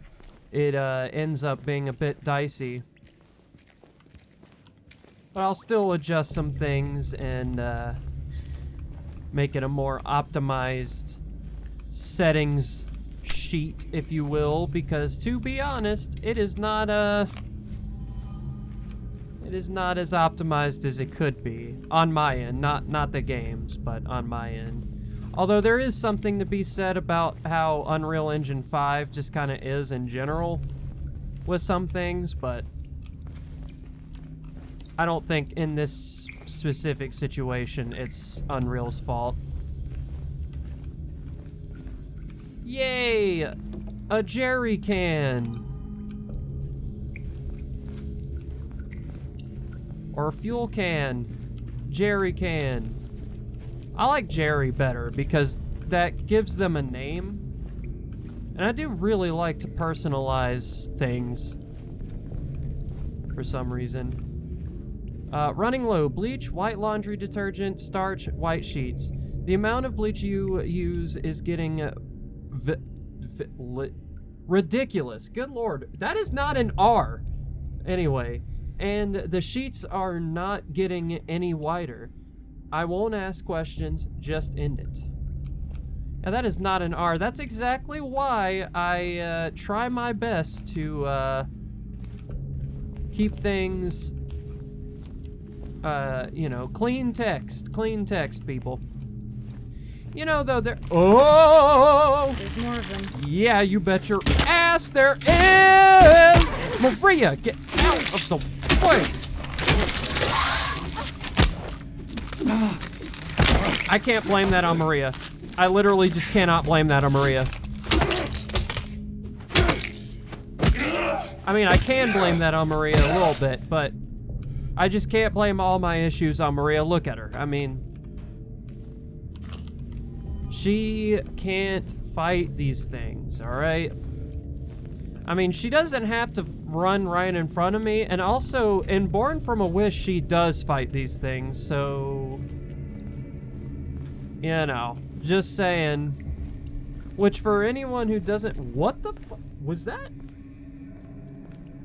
it ends up being a bit dicey. But I'll still adjust some things and make it a more optimized settings sheet, if you will, because to be honest, it is not as optimized as it could be on my end, not the games, but on my end. Although there is something to be said about how Unreal Engine 5 just kind of is in general with some things, but I don't think in this specific situation it's Unreal's fault. Yay! A jerry can! Or a fuel can. Jerry can. I like Jerry better because that gives them a name. And I do really like to personalize things for some reason. Running low. Bleach, white laundry detergent, starch, white sheets. The amount of bleach you use is getting ridiculous. Good lord. That is not an R. Anyway. And the sheets are not getting any whiter. I won't ask questions, just end it. Now that is not an R. That's exactly why I try my best to keep things, you know, clean text, people. You know, though, there. Oh! There's more of them. Yeah, you bet your ass there is! Maria, get out of the way! I can't blame that on Maria. I literally just cannot blame that on Maria. I mean, I can blame that on Maria a little bit, but I just can't blame all my issues on Maria. Look at her. I mean, she can't fight these things, all right? I mean, she doesn't have to run right in front of me, and also, in Born from a Wish, she does fight these things, so, you know, just saying. Which, for anyone who doesn't, what the fuck was that?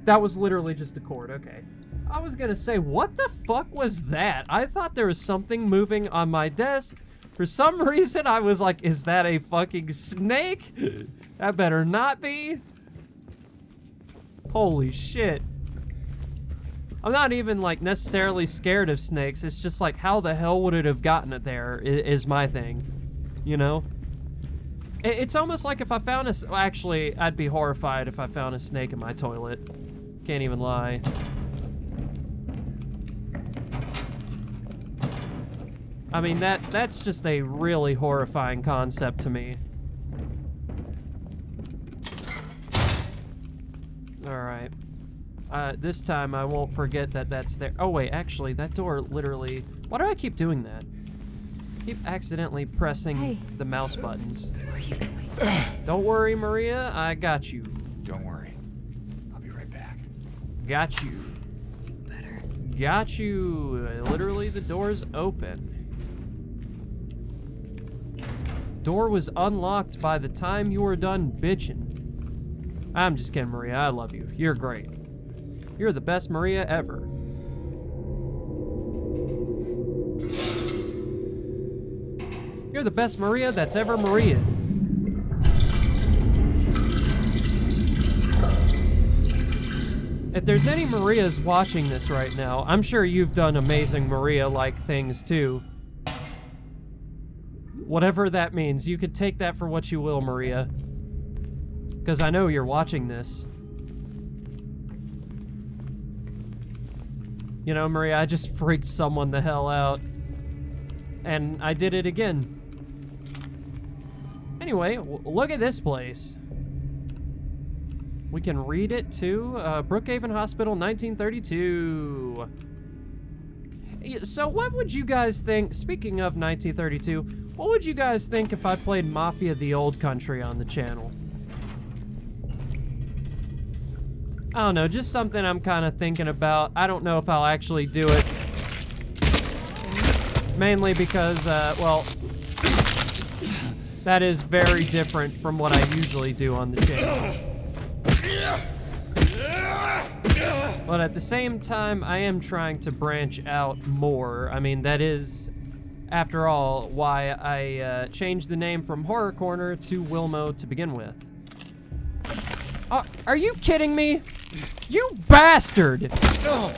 That was literally just a cord, okay. I was gonna say, what the fuck was that? I thought there was something moving on my desk. For some reason, I was like, is that a fucking snake? That better not be. Holy shit. I'm not even, like, necessarily scared of snakes. It's just like, how the hell would it have gotten it there is my thing. You know? It's almost like if I found a... Well, actually, I'd be horrified if I found a snake in my toilet. Can't even lie. I mean, that's just a really horrifying concept to me. Alright. This time I won't forget that that's there. Oh wait, actually, that door literally... Why do I keep doing that? Keep accidentally pressing the mouse buttons. Where are you going? Don't worry, Maria, I got you. Don't worry. I'll be right back. Got you. Better. Got you. Literally, the door's open. Door was unlocked by the time you were done bitching. I'm just kidding, Maria. I love you. You're great. You're the best Maria ever. You're the best Maria that's ever Maria. If there's any Marias watching this right now, I'm sure you've done amazing Maria-like things too. Whatever that means, you could take that for what you will, Maria. Because I know you're watching this. You know, Maria, I just freaked someone the hell out. And I did it again. Anyway, look at this place. We can read it too. Brookhaven Hospital, 1932. So what would you guys think, speaking of 1932, what would you guys think if I played Mafia the Old Country on the channel? I don't know, just something I'm kind of thinking about. I don't know if I'll actually do it. Mainly because, well, that is very different from what I usually do on the channel. But at the same time, I am trying to branch out more. I mean, that is, after all, why I changed the name from Horror Corner to Wilmo to begin with. Are you kidding me? You bastard!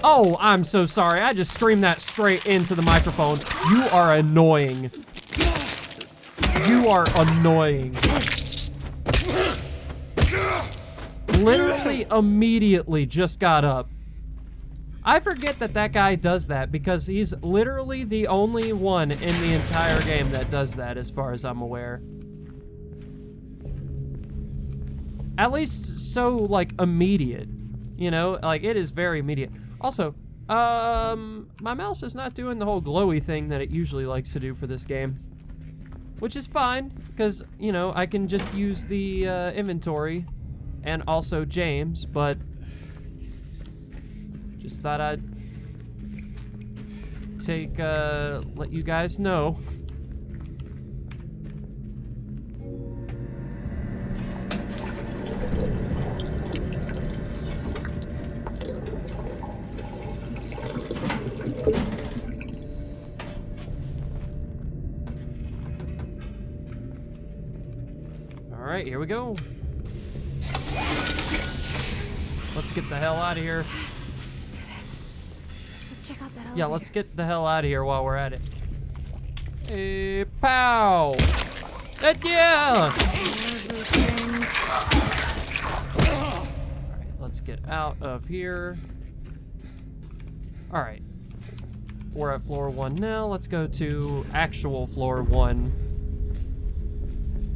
Oh, I'm so sorry. I just screamed that straight into the microphone. You are annoying. You are annoying. Literally immediately just got up. I forget that that guy does that because he's literally the only one in the entire game that does that as far as I'm aware. At least so, like, immediate. You know, like, it is very immediate. Also, my mouse is not doing the whole glowy thing that it usually likes to do for this game. Which is fine, because, you know, I can just use the inventory and also James, but just thought I'd let you guys know. All right, here we go. Let's get the hell out of here. Yes, did it. Let's check out that elevator. Yeah, let's get the hell out of here while we're at it. Hey, pow! Yeah! Alright, let's get out of here. Alright. We're at floor 1 now. Let's go to actual floor 1.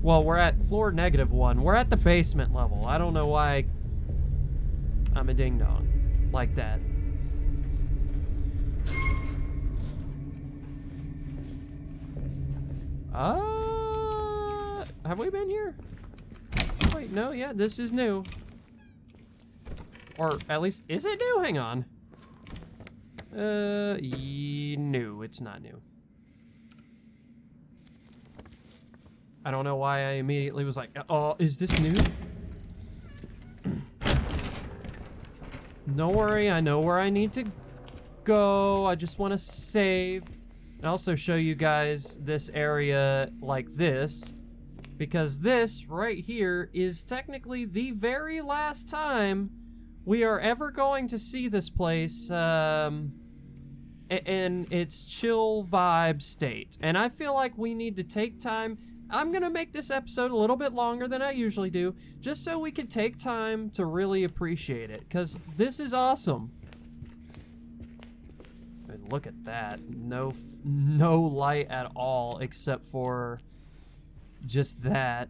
Well, we're at floor -1. We're at the basement level. I don't know why I'm a ding-dong like that. Have we been here? Wait, no, yeah, this is new. Or at least, is it new? Hang on. No, it's not new. I don't know why I immediately was like, oh, is this new? Don't worry, I know where I need to go. I just want to save. And also show you guys this area like this. Because this right here is technically the very last time we are ever going to see this place in its chill vibe state. And I feel like we need to take time. I'm going to make this episode a little bit longer than I usually do, just so we can take time to really appreciate it, because this is awesome. And look at that. No light at all, except for just that.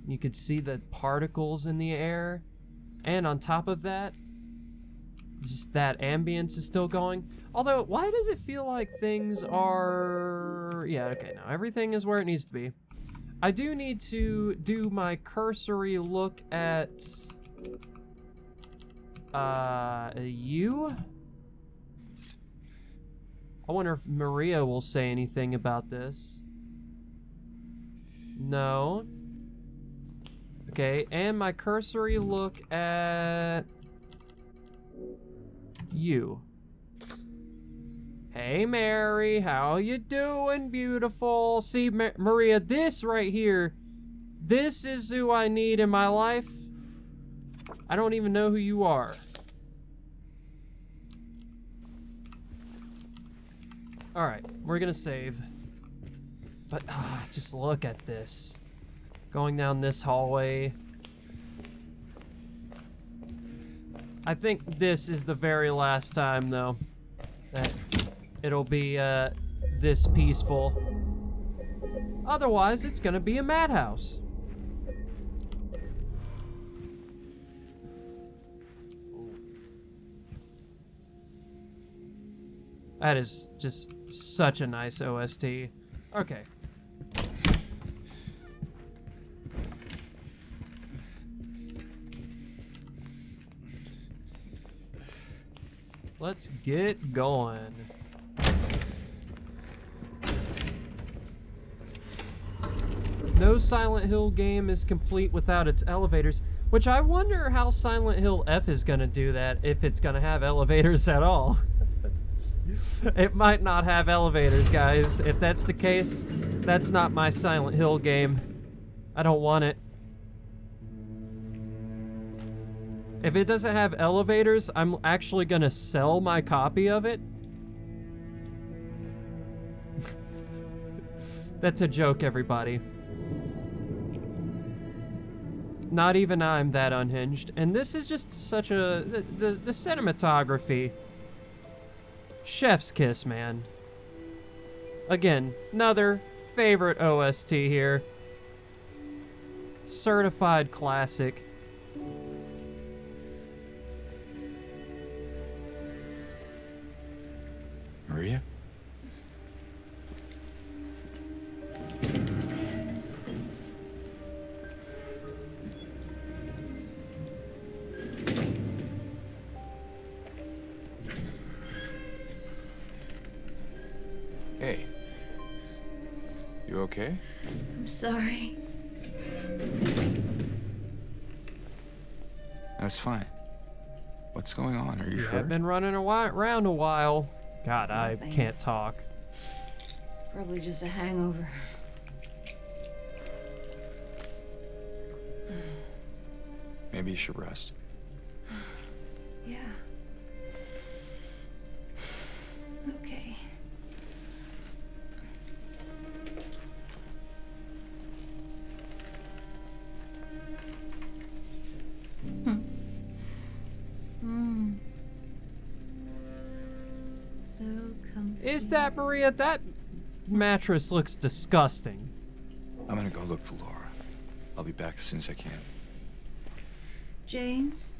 You could see the particles in the air. And on top of that, just that ambience is still going. Although, why does it feel like things are... Yeah, okay, now everything is where it needs to be. I do need to do my cursory look at... you? I wonder if Maria will say anything about this. No. Okay, and my cursory look at... you. Hey, Mary, how you doing, beautiful? See, Maria, this right here, this is who I need in my life. I don't even know who you are. All right, we're gonna save. But, just look at this. Going down this hallway. I think this is the very last time, though, that it'll be, this peaceful. Otherwise, it's gonna be a madhouse. That is just such a nice OST. Okay. Let's get going. No Silent Hill game is complete without its elevators, which I wonder how Silent Hill F is gonna do that, if it's gonna have elevators at all. It might not have elevators, guys. If that's the case, that's not my Silent Hill game. I don't want it. If it doesn't have elevators, I'm actually gonna sell my copy of it. That's a joke, everybody. Not even I'm that unhinged. And this is just such a... The cinematography. Chef's kiss, man. Again, another favorite OST here. Certified classic. Maria? Hey. You okay? I'm sorry. That's fine. What's going on? Are you hurt? I've been running around a while. God, It's I nothing. can't talk. Probably just a hangover. Maybe you should rest. Yeah. Okay. So comfy. Is that Maria? That mattress looks disgusting. I'm gonna go look for Laura. I'll be back as soon as I can. James?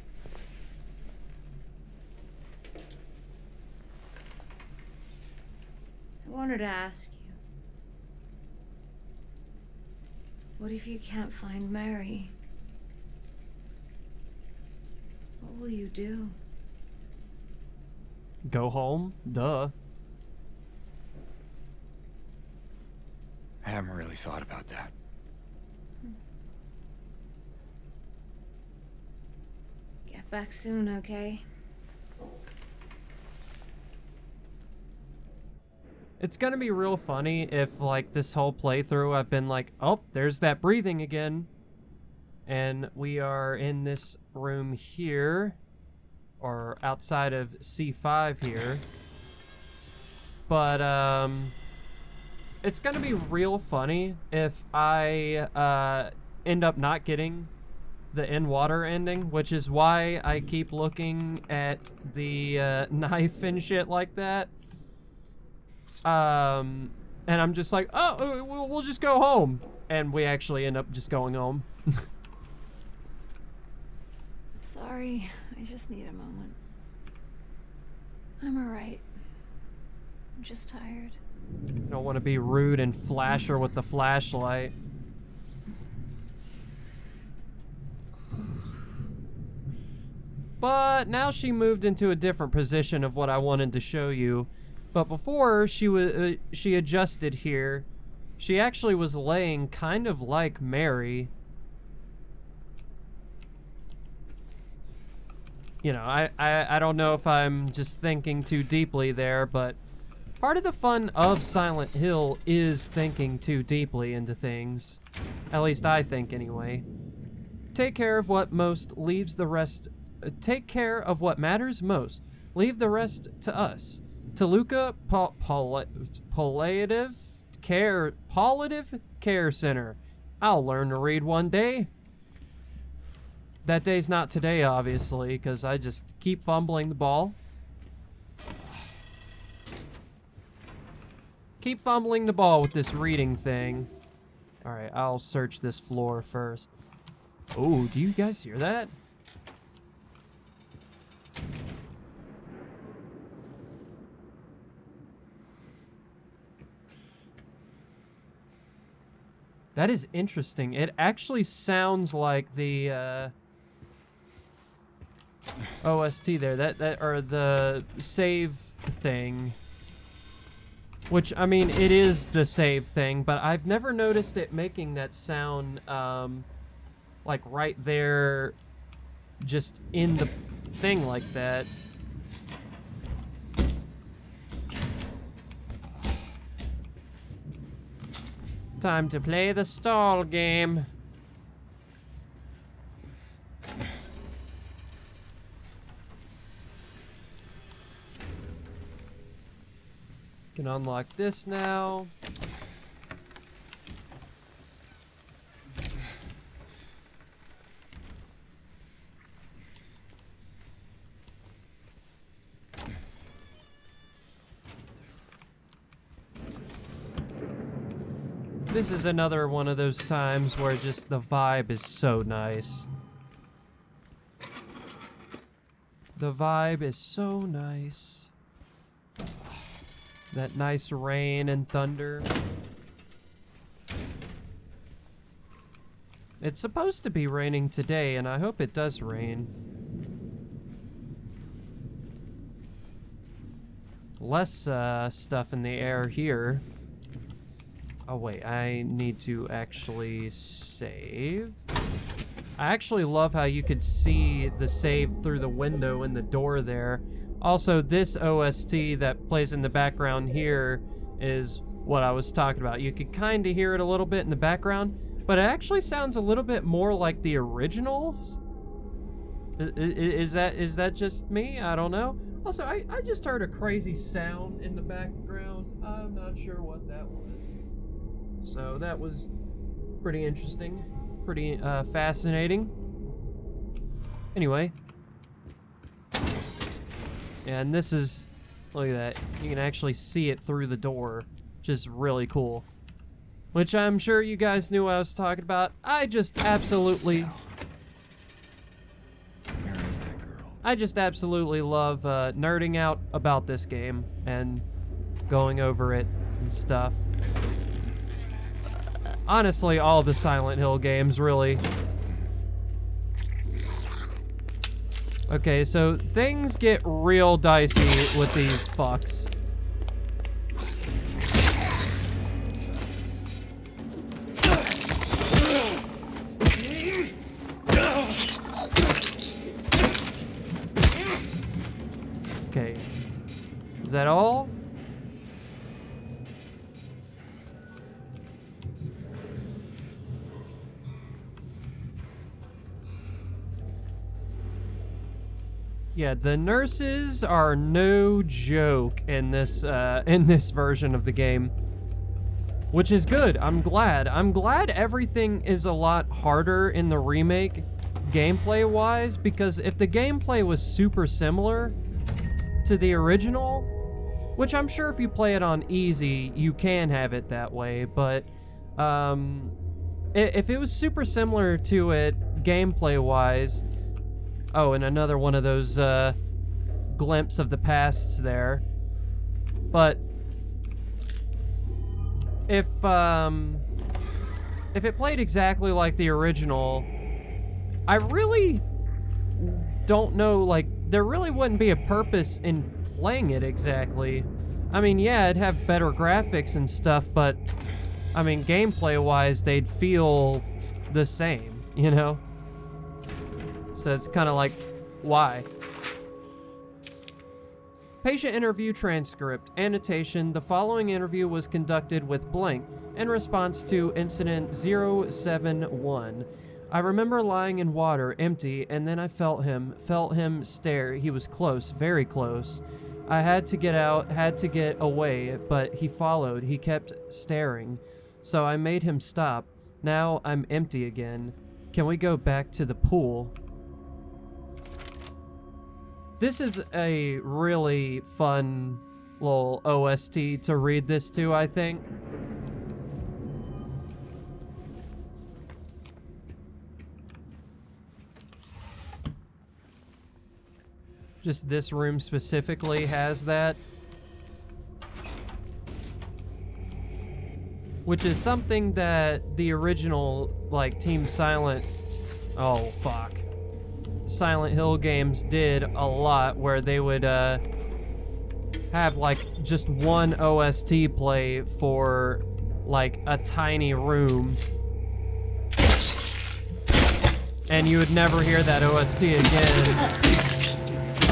I wanted to ask you. What if you can't find Mary? What will you do? Go home? Duh. I haven't really thought about that. Get back soon, okay? It's gonna be real funny if, like, this whole playthrough I've been like, oh, there's that breathing again. And we are in this room here, or outside of C5 here. But, it's gonna be real funny if I, end up not getting the in-water ending, which is why I keep looking at the, knife and shit like that. And I'm just like, oh, we'll just go home. And we actually end up just going home. Sorry, I just need a moment. I'm alright. I'm just tired. Don't want to be rude and flash her with the flashlight. But now she moved into a different position of what I wanted to show you. But before she adjusted here, she actually was laying kind of like Mary. You know, I don't know if I'm just thinking too deeply there, but part of the fun of Silent Hill is thinking too deeply into things. At least I think anyway. Take care of what most leaves the rest. Take care of what matters most. Leave the rest to us. Toluca Palliative Care Center. I'll learn to read one day. That day's not today, obviously, because I just keep fumbling the ball. Keep fumbling the ball with this reading thing. Alright, I'll search this floor first. Oh, do you guys hear that? That is interesting. It actually sounds like the OST there, that or the save thing. Which, I mean, it is the save thing, but I've never noticed it making that sound, like right there, just in the thing like that. Time to play the stall game. Can unlock this now. This is another one of those times where just the vibe is so nice. The vibe is so nice. That nice rain and thunder. It's supposed to be raining today, and I hope it does rain. Less stuff in the air here. Oh wait, I need to actually save. I actually love how you could see the save through the window in the door there. Also, this OST that plays in the background here is what I was talking about. You could kind of hear it a little bit in the background, but it actually sounds a little bit more like the originals. Is that just me? I don't know. Also, I just heard a crazy sound in the background. I'm not sure what that was. So that was pretty interesting, pretty fascinating. Anyway. And this is, look at that. You can actually see it through the door, which is really cool. Which I'm sure you guys knew I was talking about. I just absolutely... Where is that girl? I just absolutely love nerding out about this game and going over it and stuff. Honestly, all the Silent Hill games, really. Okay, so things get real dicey with these fucks. Okay. Is that all? Yeah, the nurses are no joke in this version of the game, which is good. I'm glad. I'm glad everything is a lot harder in the remake, gameplay-wise, because if the gameplay was super similar to the original, which I'm sure if you play it on easy, you can have it that way, but if it was super similar to it gameplay-wise... Oh, and another one of those glimpse of the pasts there. But if it played exactly like the original, I really don't know, like, there really wouldn't be a purpose in playing it exactly. I mean, yeah, it'd have better graphics and stuff, but, I mean, gameplay-wise, they'd feel the same, you know? So it's kind of like, why? Patient interview transcript. Annotation. The following interview was conducted with blank in response to incident 071. I remember lying in water, empty, and then I felt him stare. He was close, very close. I had to get out, had to get away, but he followed. He kept staring. So I made him stop. Now I'm empty again. Can we go back to the pool? This is a really fun little OST to read this to, I think. Just this room specifically has that. Which is something that the original, like, Team Silent... Oh, fuck. Silent Hill games did a lot, where they would have like just one OST play for like a tiny room, and you would never hear that OST again.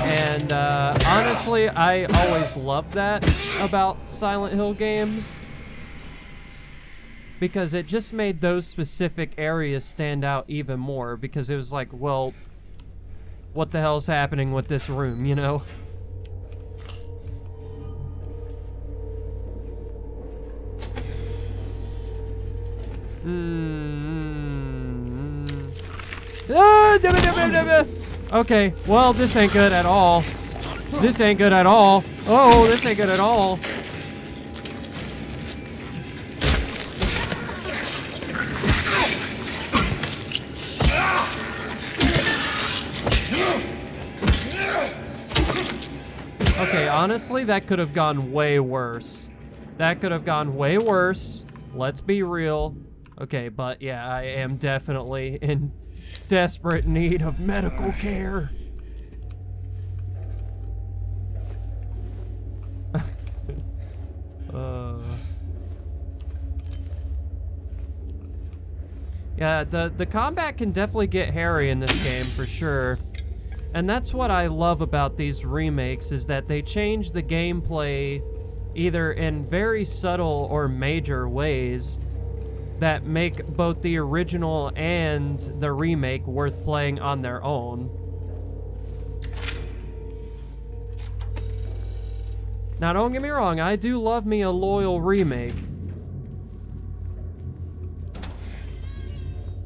And honestly, I always loved that about Silent Hill games, because it just made those specific areas stand out even more, because it was like, well, what the hell's happening with this room, you know? Okay, well, this ain't good at all. This ain't good at all. Oh, this ain't good at all. Okay, honestly, that could have gone way worse. That could have gone way worse. Let's be real. Okay, but yeah, I am definitely in desperate need of medical care. Yeah, the combat can definitely get hairy in this game for sure. And that's what I love about these remakes, is that they change the gameplay either in very subtle or major ways that make both the original and the remake worth playing on their own. Now, don't get me wrong, I do love me a loyal remake.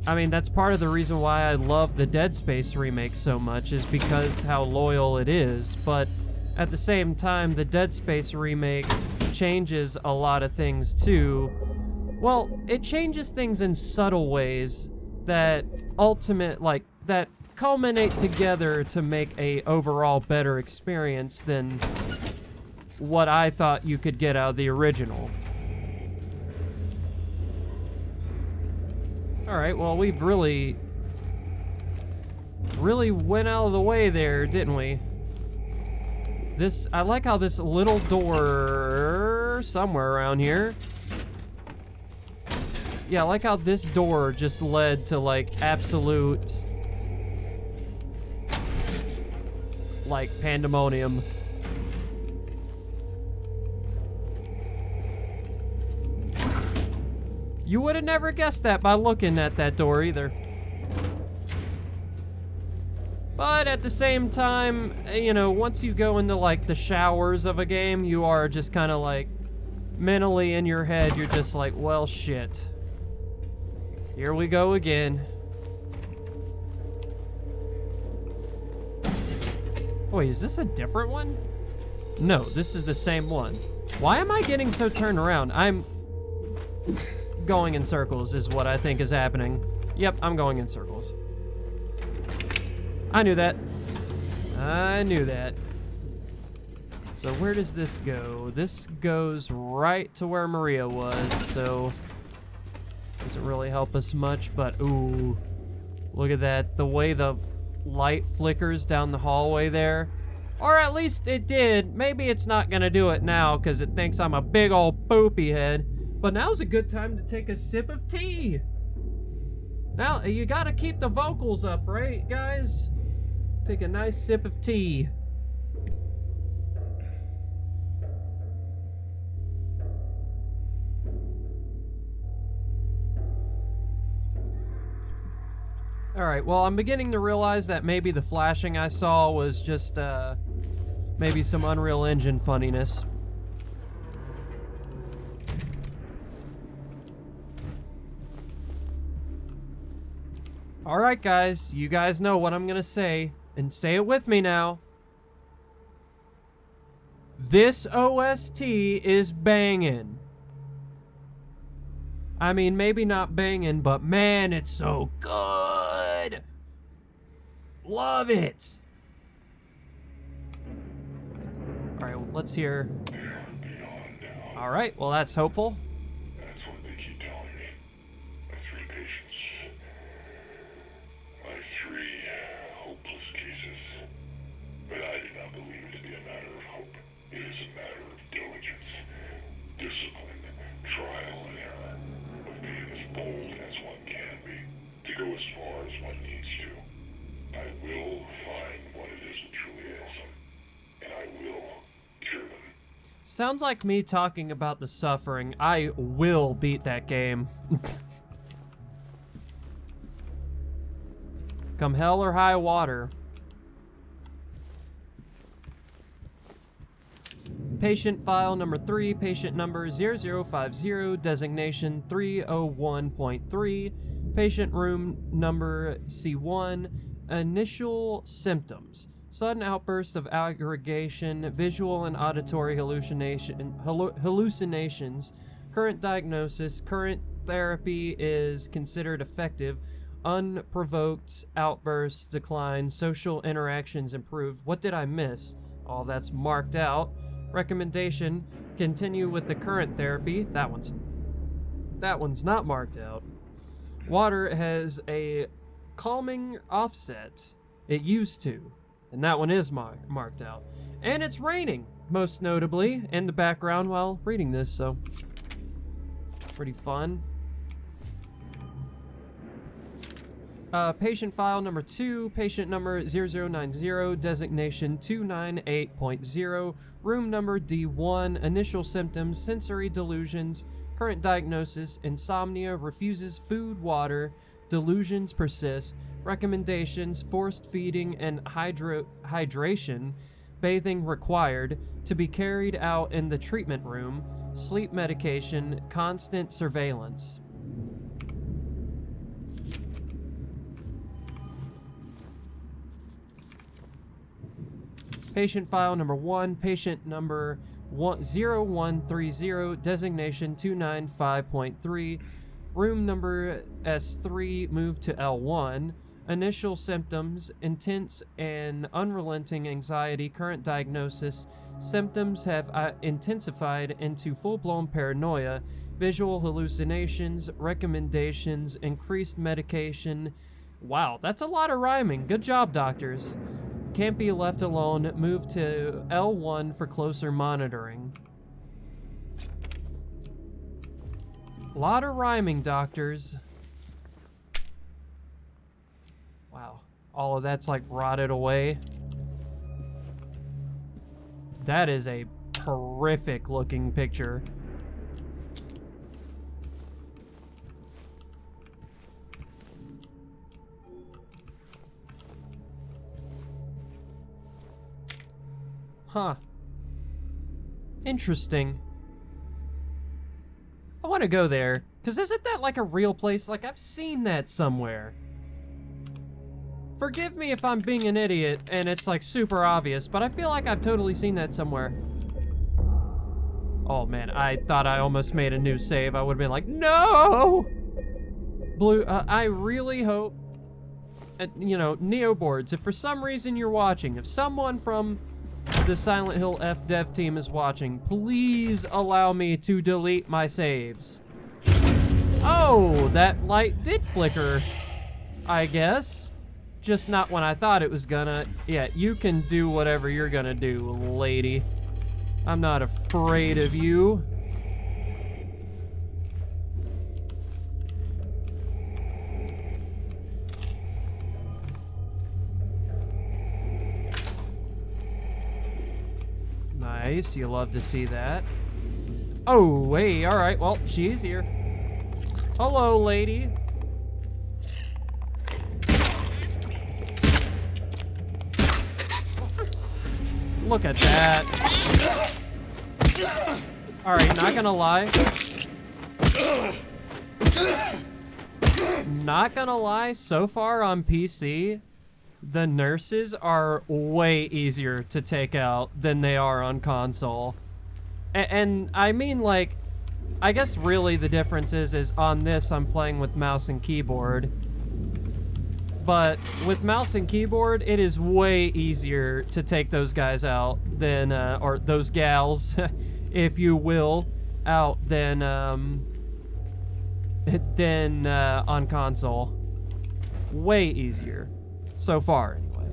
I mean, that's part of the reason why I love the Dead Space remake so much, is because how loyal it is. But at the same time, the Dead Space remake changes a lot of things too. Well, it changes things in subtle ways that that culminate together to make a overall better experience than what I thought you could get out of the original. Alright, well, we've really went out of the way there, didn't we? I like how this little door somewhere around here. Yeah, I like how this door just led to, like, absolute, like, pandemonium. You would have never guessed that by looking at that door either. But at the same time, you know, once you go into like the showers of a game, you are just kind of like mentally in your head, you're just like, well, shit. Here we go again. Wait, is this a different one? No, this is the same one. Why am I getting so turned around? I'm going in circles is what I think is happening. Yep, I'm going in circles. I knew that. I knew that. So where does this go? This goes right to where Maria was, so doesn't really help us much, but ooh, look at that. The way the light flickers down the hallway there. Or at least it did. Maybe it's not gonna do it now because it thinks I'm a big old poopy head. But now's a good time to take a sip of tea. Now, you gotta keep the vocals up, right, guys? Take a nice sip of tea. Alright, well, I'm beginning to realize that maybe the flashing I saw was just, maybe some Unreal Engine funniness. Alright, guys, you guys know what I'm gonna say, and say it with me now. This OST is banging. I mean, maybe not banging, but man, it's so good! Love it! Alright, well, let's hear. Alright, well, that's hopeful. That's what they keep telling me. My 3 patients. My 3 hopeless cases. But I do not believe it to be a matter of hope. It is a matter of diligence, discipline, trial and error, of being as bold as one can be, to go as far as one needs to. I will find what it is that truly ails them, and I will cure them. Sounds like me talking about the suffering. I will beat that game. Come hell or high water. Patient file number 3, patient number 0050, designation 301.3, patient room number C1, initial symptoms. Sudden outburst of aggregation, visual and auditory hallucinations. Current diagnosis, current therapy is considered effective. Unprovoked outbursts decline, social interactions improved. What did I miss? All that's marked out. Recommendation, continue with the current therapy. That one's not marked out. Water has a calming offset. It used to. And that one is marked out. And it's raining, most notably, in the background while reading this, so pretty fun. Patient file number 2, patient number 0090, designation 298.0, room number D1, initial symptoms, sensory delusions, current diagnosis, insomnia, refuses food, water, delusions persist, recommendations, forced feeding and hydration, bathing required, to be carried out in the treatment room, sleep medication, constant surveillance. Patient file number 1, patient number 0130, designation 295.3, room number S3, moved to L1, initial symptoms, intense and unrelenting anxiety, current diagnosis, symptoms have intensified into full-blown paranoia, visual hallucinations, recommendations, increased medication. Wow, that's a lot of rhyming. Good job, doctors. Can't be left alone. Move to L1 for closer monitoring. A lot of rhyming, doctors. Wow. All of that's like rotted away. That is a horrific looking picture. Huh. Interesting. I want to go there, because isn't that like a real place? Like, I've seen that somewhere. Forgive me if I'm being an idiot and it's like super obvious, but I feel like I've totally seen that somewhere. Oh man, I thought I almost made a new save. I would have been like, no! Blue, I really hope, you know, Neo boards, if for some reason you're watching, if someone from the Silent Hill F dev team is watching, please allow me to delete my saves. Oh, that light did flicker, I guess. Just not when I thought it was gonna. Yeah, you can do whatever you're gonna do, lady. I'm not afraid of you. Nice, you love to see that. Oh, hey, all right, well, she's here. Hello, lady. Look at that. All right, not gonna lie. Not gonna lie, so far on PC, the nurses are way easier to take out than they are on console. And I mean, like, I guess really the difference is on this I'm playing with mouse and keyboard. But with mouse and keyboard, it is way easier to take those guys out than, or those gals, if you will, out than on console. Way easier. So far, anyway.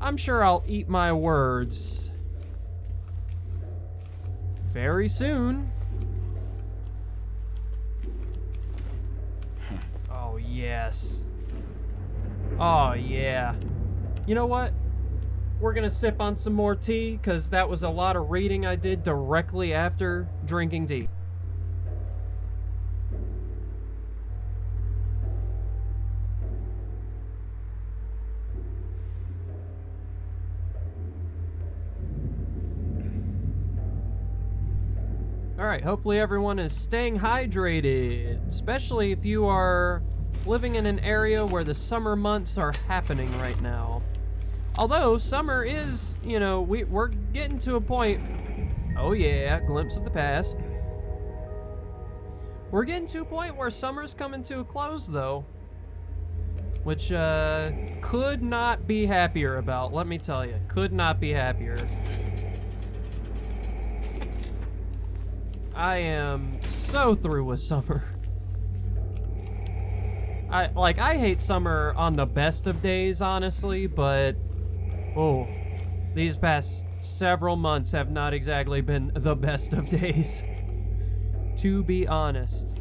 I'm sure I'll eat my words very soon. Oh, yes. Oh, yeah. You know what? We're gonna sip on some more tea, because that was a lot of reading I did directly after drinking tea. Alright, hopefully everyone is staying hydrated, especially if you are living in an area where the summer months are happening right now. Although, summer is, you know, we're getting to a point... Oh yeah, glimpse of the past. We're getting to a point where summer's coming to a close, though. Which, could not be happier about, let me tell you. Could not be happier. I am so through with summer. I hate summer on the best of days, honestly, but oh, these past several months have not exactly been the best of days, to be honest.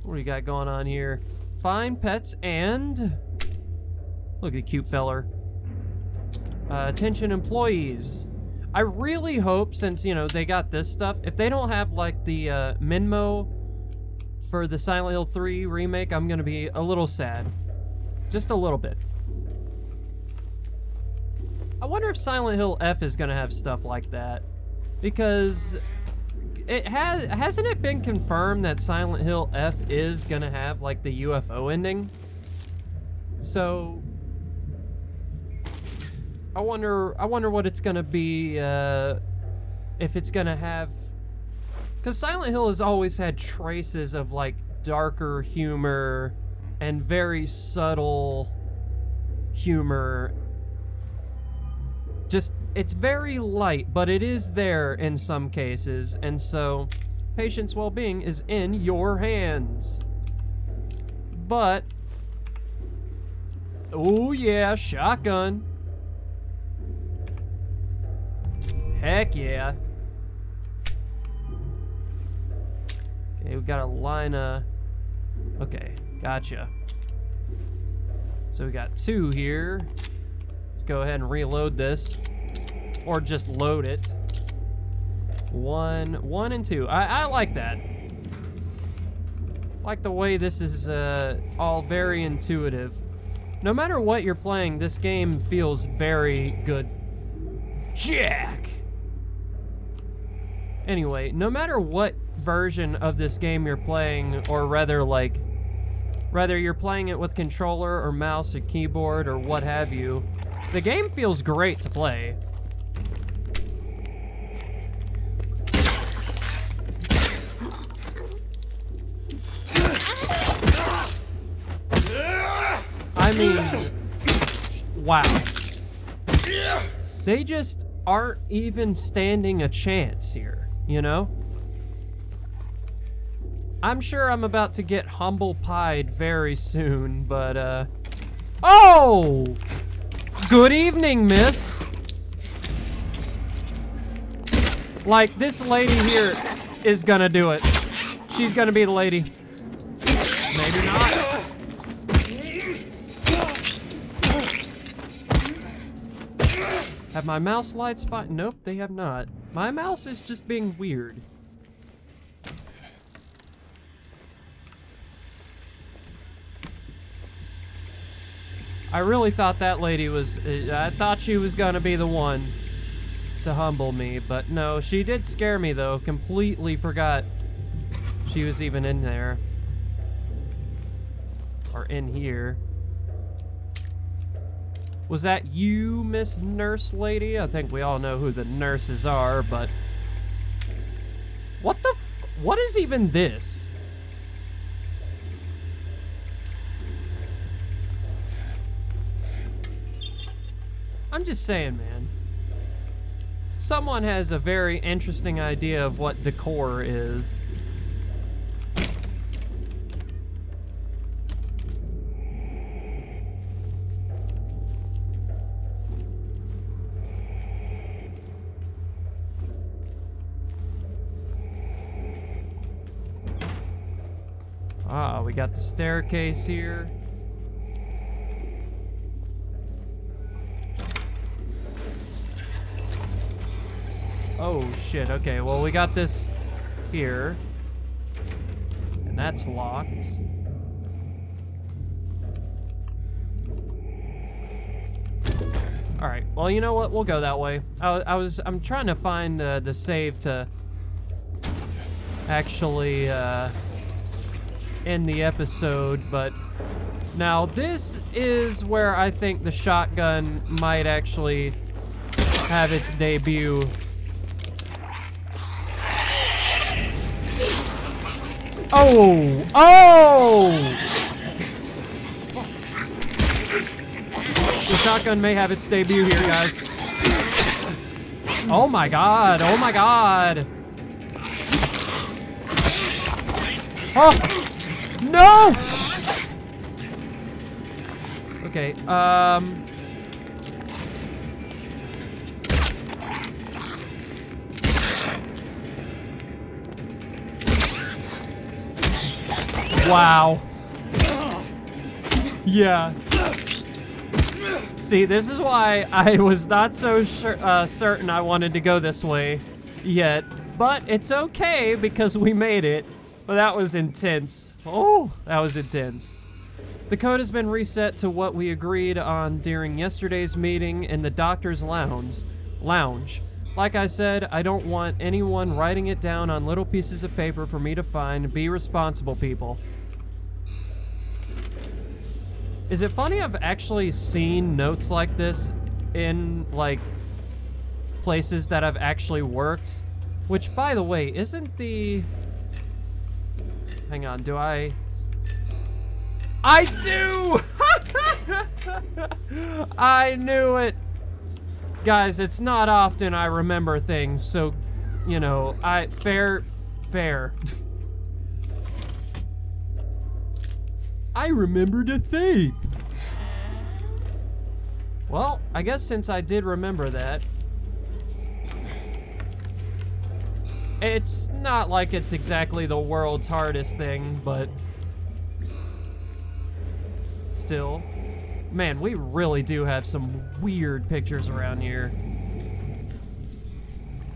What do you got going on here? Find pets and look at the cute feller. Attention employees. I really hope, since, you know, they got this stuff, if they don't have, like, the Minmo for the Silent Hill 3 remake, I'm gonna be a little sad. Just a little bit. I wonder if Silent Hill F is gonna have stuff like that. Because hasn't it been confirmed that Silent Hill F is gonna have, like, the UFO ending? So I wonder what it's gonna be, if it's gonna have... Because Silent Hill has always had traces of, like, darker humor and very subtle humor. Just, it's very light, but it is there in some cases, and so patients' well-being is in your hands. But, oh yeah, shotgun. Heck yeah. Okay, we got a line of... Okay, gotcha. So we got 2 here. Let's go ahead and reload this. Or just load it. 1 and 2. I like that. Like the way this is all very intuitive. No matter what you're playing, this game feels very good. Jack! Anyway, no matter what version of this game you're playing, or rather you're playing it with controller or mouse or keyboard or what have you, the game feels great to play. I mean, wow. They just aren't even standing a chance here, you know? I'm sure I'm about to get humble pied very soon, but, oh! Good evening, miss. Like, this lady here is gonna do it. She's gonna be the lady. Maybe not. Have my mouse lights fine? Nope, they have not. My mouse is just being weird. I really thought that lady was, I thought she was gonna be the one to humble me, but no, she did scare me though. Completely forgot she was even in there. Or in here. Was that you, Miss Nurse Lady? I think we all know who the nurses are, but... What the what is even this? I'm just saying, man. Someone has a very interesting idea of what decor is. Ah, we got the staircase here. Oh shit, okay, well we got this here. And that's locked. Alright, well you know what, we'll go that way. I'm trying to find the save to actually end the episode, but now this is where I think the shotgun might actually have its debut. Oh! Oh! The shotgun may have its debut here, guys. Oh my god, oh my god. Oh! No! Okay, wow. Yeah. See, this is why I was not so certain I wanted to go this way yet. But it's okay because we made it. Well, that was intense. Oh, that was intense. The code has been reset to what we agreed on during yesterday's meeting in the doctor's lounge. Like I said, I don't want anyone writing it down on little pieces of paper for me to find. Be responsible, people. Is it funny I've actually seen notes like this in, like, places that I've actually worked? Which, by the way, isn't the... Hang on, do I do! I knew it! Guys, it's not often I remember things, so, you know, fair. I remembered a thing. Well, I guess since I did remember that, it's not like it's exactly the world's hardest thing, but still. Man, we really do have some weird pictures around here.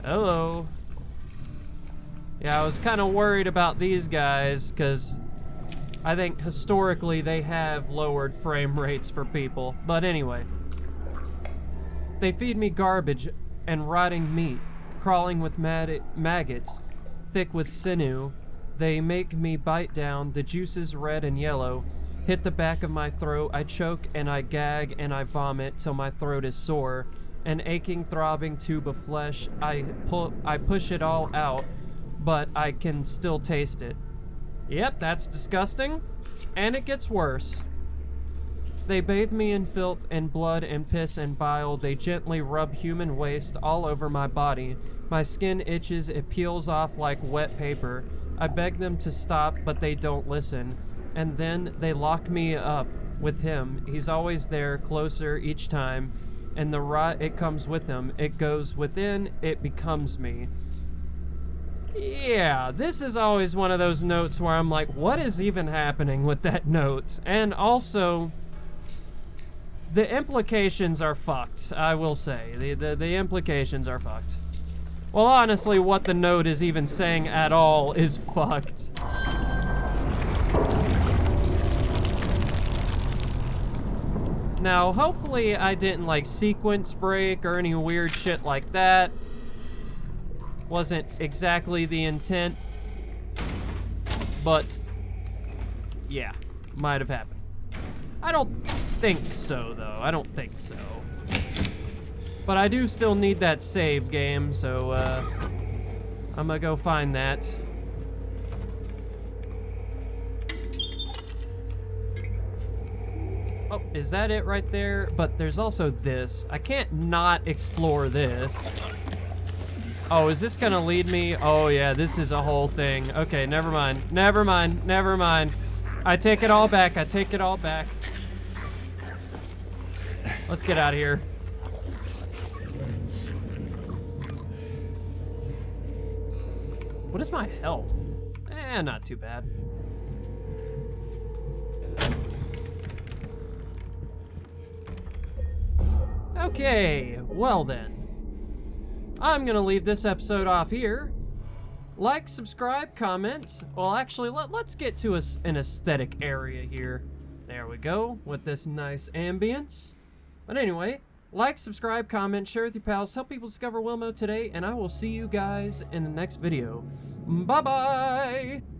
Hello. Yeah, I was kind of worried about these guys, because I think historically they have lowered frame rates for people. But anyway. They feed me garbage and rotting meat, crawling with maggots, thick with sinew. They make me bite down, the juice is red and yellow. Hit the back of my throat, I choke and I gag and I vomit till my throat is sore. An aching, throbbing tube of flesh, I push it all out, but I can still taste it. Yep, that's disgusting. And it gets worse. They bathe me in filth and blood and piss and bile. They gently rub human waste all over my body. My skin itches, it peels off like wet paper. I beg them to stop, but they don't listen. And then they lock me up with him. He's always there, closer each time. And the rot, it comes with him. It goes within, it becomes me. Yeah, this is always one of those notes where I'm like, what is even happening with that note? And also, the implications are fucked, I will say. The implications are fucked. Well, honestly, what the note is even saying at all is fucked. Now, hopefully I didn't, like, sequence break or any weird shit like that. Wasn't exactly the intent. But, yeah, might have happened. I don't think so, though. I don't think so. But I do still need that save game, so, I'm gonna go find that. Oh, is that it right there? But there's also this. I can't not explore this. Oh, is this gonna lead me? Oh, yeah, this is a whole thing. Okay, never mind. Never mind. Never mind. I take it all back. I take it all back. Let's get out of here. What is my health? Not too bad. Okay, well then. I'm gonna leave this episode off here. Like, subscribe, comment. Well, actually, let's get to an aesthetic area here. There we go, with this nice ambience. But anyway, like, subscribe, comment, share with your pals, help people discover Wilmo today, and I will see you guys in the next video. Bye-bye!